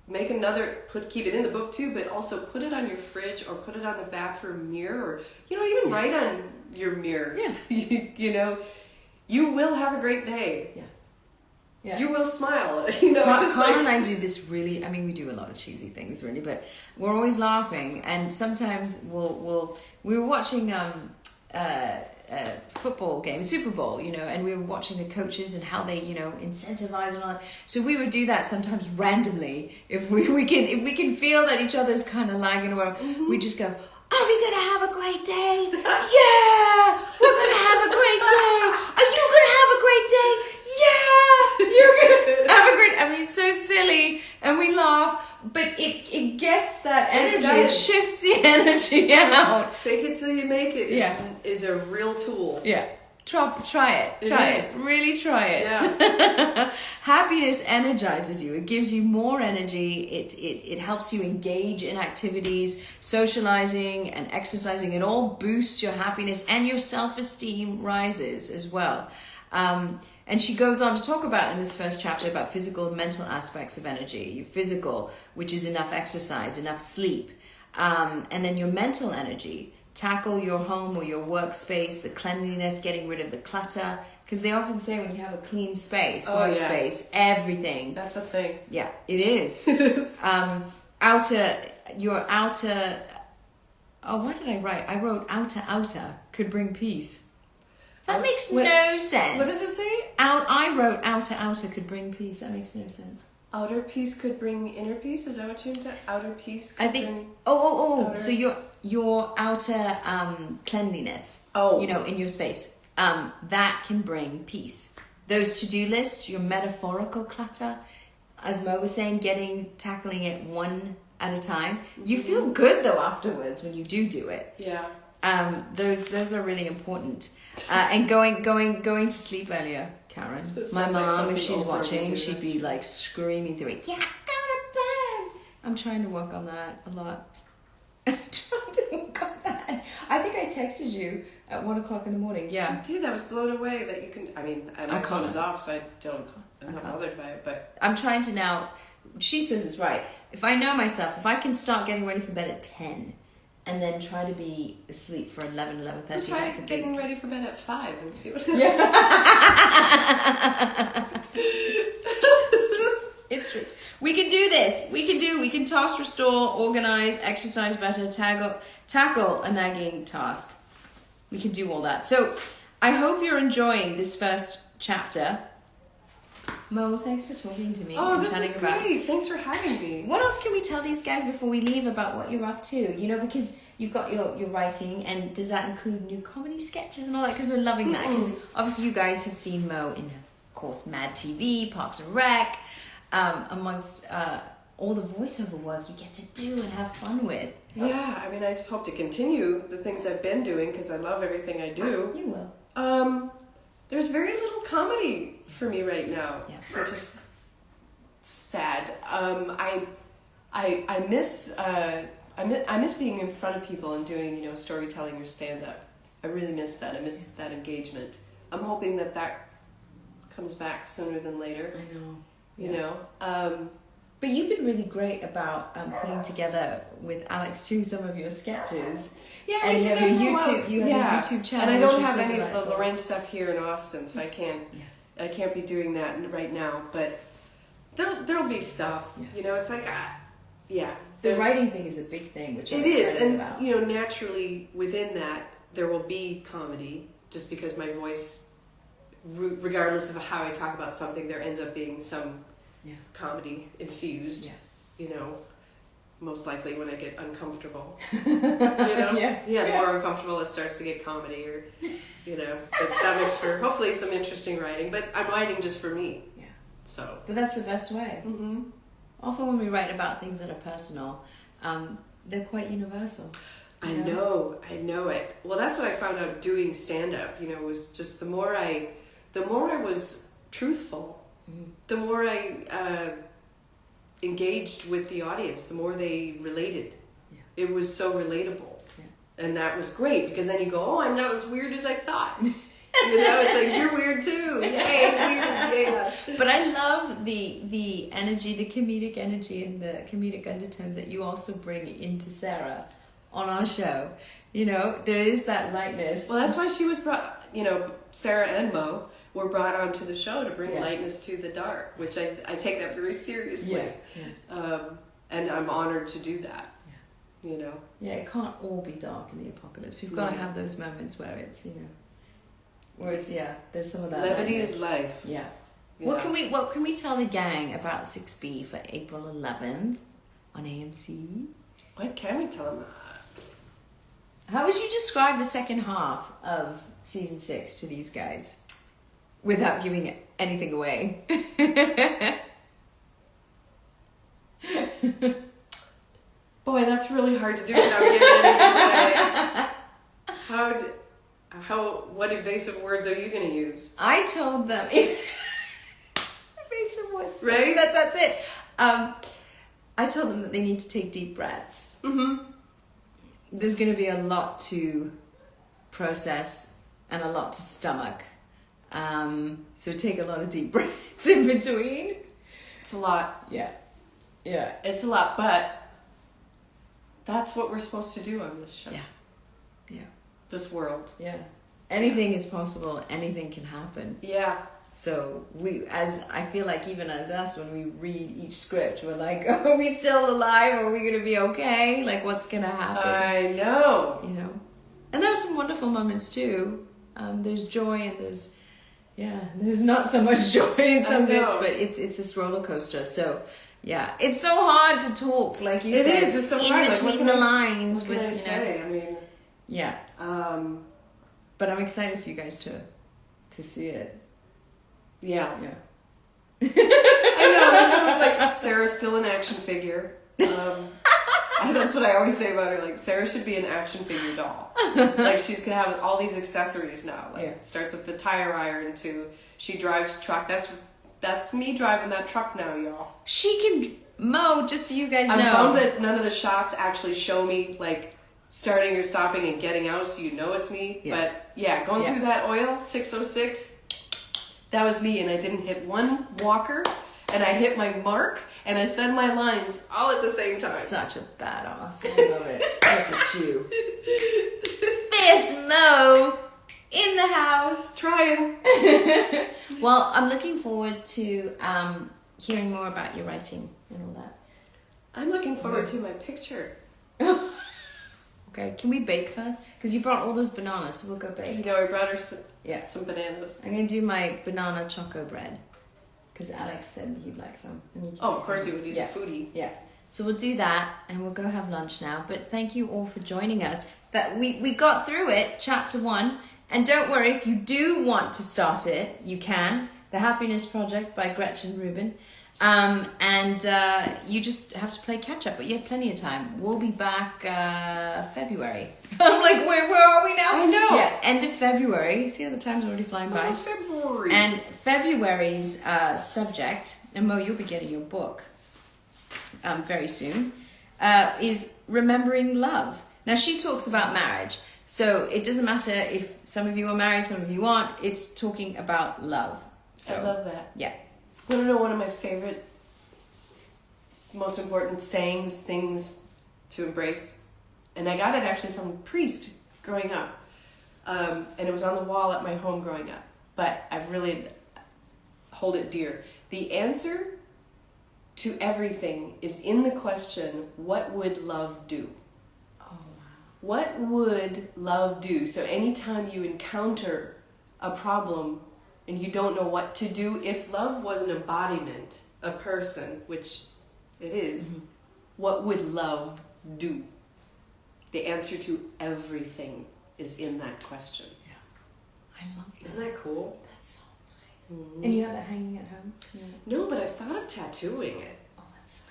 [SPEAKER 2] make another, keep it in the book too, but also put it on your fridge or put it on the bathroom mirror, or, you know, even write on your mirror.
[SPEAKER 1] Yeah.
[SPEAKER 2] You know, you will have a great day.
[SPEAKER 1] Yeah. Yeah.
[SPEAKER 2] You will smile. You know,
[SPEAKER 1] Carl and I do this really, I mean, we do a lot of cheesy things really, but we're always laughing, and sometimes we were watching football game, Super Bowl, you know, and we were watching the coaches and how they, you know, incentivize and all that. So we would do that sometimes randomly if we can feel that each other's kind of lagging around. We just go, "Are we gonna have a great day? Yeah, we're gonna have a great day. Are you gonna have a great day? Yeah, you're gonna have a great." I mean, it's so silly, and we laugh. But it gets that energy. It shifts the energy out.
[SPEAKER 2] Fake it till you make it is a real tool.
[SPEAKER 1] Yeah. Try it. Try it. Really try it.
[SPEAKER 2] Yeah.
[SPEAKER 1] Happiness energizes you. It gives you more energy. It helps you engage in activities, socializing and exercising. It all boosts your happiness, and your self-esteem rises as well. And she goes on to talk about in this first chapter about physical and mental aspects of energy. Your physical, which is enough exercise, enough sleep. And then your mental energy. Tackle your home or your workspace, the cleanliness, getting rid of the clutter. Because they often say when you have a clean space, workspace, everything.
[SPEAKER 2] That's a thing.
[SPEAKER 1] Yeah, it is. Your outer, what did I write? I wrote outer could bring peace. That makes no sense.
[SPEAKER 2] What does it say?
[SPEAKER 1] I wrote outer could bring peace. That makes no sense.
[SPEAKER 2] Outer peace could bring inner peace? Is that what you meant? Outer peace could bring...
[SPEAKER 1] Outer. So your outer cleanliness, you know, in your space, that can bring peace. Those to-do lists, your metaphorical clutter, as Mo was saying, tackling it one at a time. You feel good though afterwards when you do it.
[SPEAKER 2] Yeah.
[SPEAKER 1] Those are really important. And going to sleep earlier, Karen. My mom, if she's watching, she'd be like screaming through it. Yeah, go to bed. I'm trying to work on that a lot. I think I texted you at 1:00 in the morning. Yeah.
[SPEAKER 2] I did. I was blown away that you can. I mean, my phone is off, so I'm not bothered by it. But
[SPEAKER 1] I'm trying to now. She says it's right. If I know myself, if I can start getting ready for bed at 10, and then try to be asleep for 11:30.
[SPEAKER 2] Try getting ready for bed at 5 and see what.
[SPEAKER 1] It's true. We can do this. We can task restore, organize, exercise better, tackle a nagging task. We can do all that. So I hope you're enjoying this first chapter. Mo, thanks for talking to me.
[SPEAKER 2] Oh, this is great. Thanks for having me.
[SPEAKER 1] What else can we tell these guys before we leave about what you're up to? You know, because you've got your writing, and does that include new comedy sketches and all that? Because we're loving that. Because obviously you guys have seen Mo in, of course, Mad TV, Parks and Rec, amongst all the voiceover work you get to do and have fun with.
[SPEAKER 2] Yeah, I mean, I just hope to continue the things I've been doing because I love everything I do.
[SPEAKER 1] You will.
[SPEAKER 2] There's very little comedy for me right now, which is sad. I miss being in front of people and doing, you know, storytelling or stand up. I really miss that. I miss that engagement. I'm hoping that comes back sooner than later.
[SPEAKER 1] I know.
[SPEAKER 2] You know.
[SPEAKER 1] But you've been really great about putting together with Alex too some of your sketches.
[SPEAKER 2] Yeah,
[SPEAKER 1] and you have your YouTube. You have your YouTube channel.
[SPEAKER 2] And I don't have any of the Lorraine stuff here in Austin, so I can't be doing that right now. But there'll be stuff. Yeah. You know, it's like
[SPEAKER 1] The writing thing is a big thing, which I'm
[SPEAKER 2] excited
[SPEAKER 1] about.
[SPEAKER 2] And you know, naturally within that there will be comedy, just because my voice, regardless of how I talk about something, there ends up being some comedy infused.
[SPEAKER 1] Yeah.
[SPEAKER 2] You know, most likely when I get uncomfortable. You know? The more uncomfortable it starts to get comedy, or, you know, that makes for hopefully some interesting writing. But I'm writing just for me.
[SPEAKER 1] Yeah.
[SPEAKER 2] So.
[SPEAKER 1] But that's the best way.
[SPEAKER 2] Mm-hmm.
[SPEAKER 1] Often when we write about things that are personal, they're quite universal.
[SPEAKER 2] I know it. Well, that's what I found out doing stand-up, you know, was just the more I was truthful, the more I engaged with the audience, the more they related.
[SPEAKER 1] Yeah.
[SPEAKER 2] It was so relatable.
[SPEAKER 1] Yeah.
[SPEAKER 2] And that was great, because then you go, oh, I'm not as weird as I thought. You know, it's like, you're weird too. Yay, weird. Yeah.
[SPEAKER 1] But I love the energy, the comedic energy and the comedic undertones that you also bring into Sarah on our show. You know, there is that lightness.
[SPEAKER 2] Well, that's why she was brought, you know, Sarah and Mo were brought onto the show to bring lightness to the dark, which I take that very seriously. And I'm honored to do that. Yeah. You know? Yeah,
[SPEAKER 1] it can't all be dark in the apocalypse. We've got to have those moments where it's, you know, whereas, there's some of that.
[SPEAKER 2] Levity is life.
[SPEAKER 1] Yeah. What can we tell the gang about 6B for April 11th on AMC?
[SPEAKER 2] What can we tell them?
[SPEAKER 1] How would you describe the second half of season 6 to these guys without giving anything away?
[SPEAKER 2] Boy, that's really hard to do without giving anything away. What evasive words are you going to use?
[SPEAKER 1] I told them evasive words.
[SPEAKER 2] Right?
[SPEAKER 1] That's it. I told them that they need to take deep breaths.
[SPEAKER 2] Mm-hmm.
[SPEAKER 1] There's going to be a lot to process and a lot to stomach. So take a lot of deep breaths in between.
[SPEAKER 2] It's a lot.
[SPEAKER 1] Yeah.
[SPEAKER 2] It's a lot, but that's what we're supposed to do on this show.
[SPEAKER 1] Yeah.
[SPEAKER 2] This world.
[SPEAKER 1] Yeah. Anything is possible. Anything can happen.
[SPEAKER 2] Yeah.
[SPEAKER 1] So I feel like even as us, when we read each script, we're like, are we still alive? Are we going to be okay? Like, what's going to happen?
[SPEAKER 2] I know.
[SPEAKER 1] You know? And there were some wonderful moments too. There's joy and there's not so much joy in some bits, but it's this roller coaster. So, yeah, it's so hard to talk, like you said.
[SPEAKER 2] It is. It's so hard.
[SPEAKER 1] In between the lines.
[SPEAKER 2] What can I say? I mean...
[SPEAKER 1] Yeah. But I'm excited for you guys to see it.
[SPEAKER 2] Yeah.
[SPEAKER 1] Yeah.
[SPEAKER 2] I know. There's someone like Sarah's still an action figure. That's what I always say about her. Like, Sarah should be an action figure doll. Like, she's gonna have all these accessories now. Like, it starts with the tire iron to she drives truck. That's me driving that truck now, y'all.
[SPEAKER 1] She can mow. Just so you guys know.
[SPEAKER 2] I'm bummed that none of the shots actually show me like starting or stopping and getting out, so you know it's me.
[SPEAKER 1] Yeah.
[SPEAKER 2] But yeah, going through that oil 606, that was me, and I didn't hit one walker, and I hit my mark, and I said my lines all at the same time.
[SPEAKER 1] Such a badass. I love it. Look at you. Fierce Mo in the house.
[SPEAKER 2] Trying.
[SPEAKER 1] Well, I'm looking forward to hearing more about your writing and all that.
[SPEAKER 2] I'm looking forward to my picture.
[SPEAKER 1] Okay, can we bake first? Because you brought all those bananas, so we'll go bake.
[SPEAKER 2] You know, I brought her some bananas.
[SPEAKER 1] I'm going to do my banana choco bread. Because Alex said he'd like some. And
[SPEAKER 2] of course he would. He's a foodie.
[SPEAKER 1] Yeah. So we'll do that, and we'll go have lunch now. But thank you all for joining us. That we got through it, chapter 1. And don't worry, if you do want to start it, you can. The Happiness Project by Gretchen Rubin. And you just have to play catch up, but you have plenty of time. We'll be back February. I'm like, where are we now?
[SPEAKER 2] I know.
[SPEAKER 1] Yeah, end of February. See how the time's already flying by.
[SPEAKER 2] It's February.
[SPEAKER 1] And February's subject, and Mo, you'll be getting your book very soon, is Remembering Love. Now, she talks about marriage. So it doesn't matter if some of you are married, some of you aren't. It's talking about love. So,
[SPEAKER 2] I love that.
[SPEAKER 1] Yeah.
[SPEAKER 2] Want to know one of my favorite, most important sayings, things to embrace? And I got it actually from a priest growing up. And it was on the wall at my home growing up. But I've really hold it dear. The answer to everything is in the question, what would love do? What would love do? So anytime you encounter a problem and you don't know what to do, if love was an embodiment a person, which it is, what would love do? The answer to everything is in that question.
[SPEAKER 1] Yeah. I love that.
[SPEAKER 2] Isn't that cool?
[SPEAKER 1] That's so nice. And you have that hanging at home? Yeah.
[SPEAKER 2] No, but I've thought of tattooing it.
[SPEAKER 1] Oh, that's...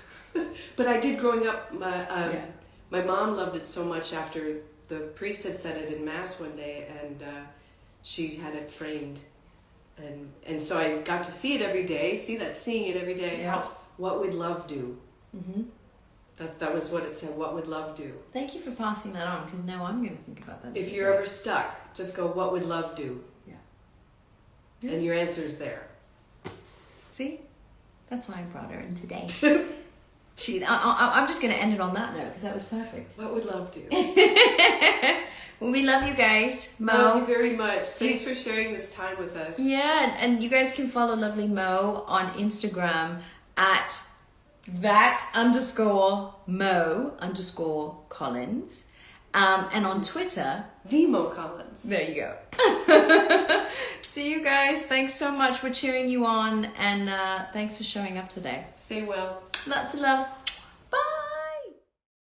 [SPEAKER 2] But I did growing up. My mom loved it so much after the priest had said it in Mass one day, and she had it framed. And so I got to see it every day. Seeing it every day helps. What would love do?
[SPEAKER 1] Mm-hmm.
[SPEAKER 2] That was what it said. What would love do?
[SPEAKER 1] Thank you for passing that on, because now I'm going to think about that.
[SPEAKER 2] If you're ever stuck, just go, what would love do?
[SPEAKER 1] Yeah.
[SPEAKER 2] And your answer's there.
[SPEAKER 1] See? That's why I brought her in today. I'm just going to end it on that note, because that was perfect.
[SPEAKER 2] What would love do?
[SPEAKER 1] Well, we love you guys. Mo.
[SPEAKER 2] Thank you very much. Thanks for sharing this time with us.
[SPEAKER 1] Yeah, and you guys can follow lovely Mo on Instagram at @_Mo_Collins. And on Twitter,
[SPEAKER 2] The Mo Collins.
[SPEAKER 1] there you go. See you guys. Thanks so much. We're cheering you on, and thanks for showing up today.
[SPEAKER 2] Stay well.
[SPEAKER 1] Lots of love.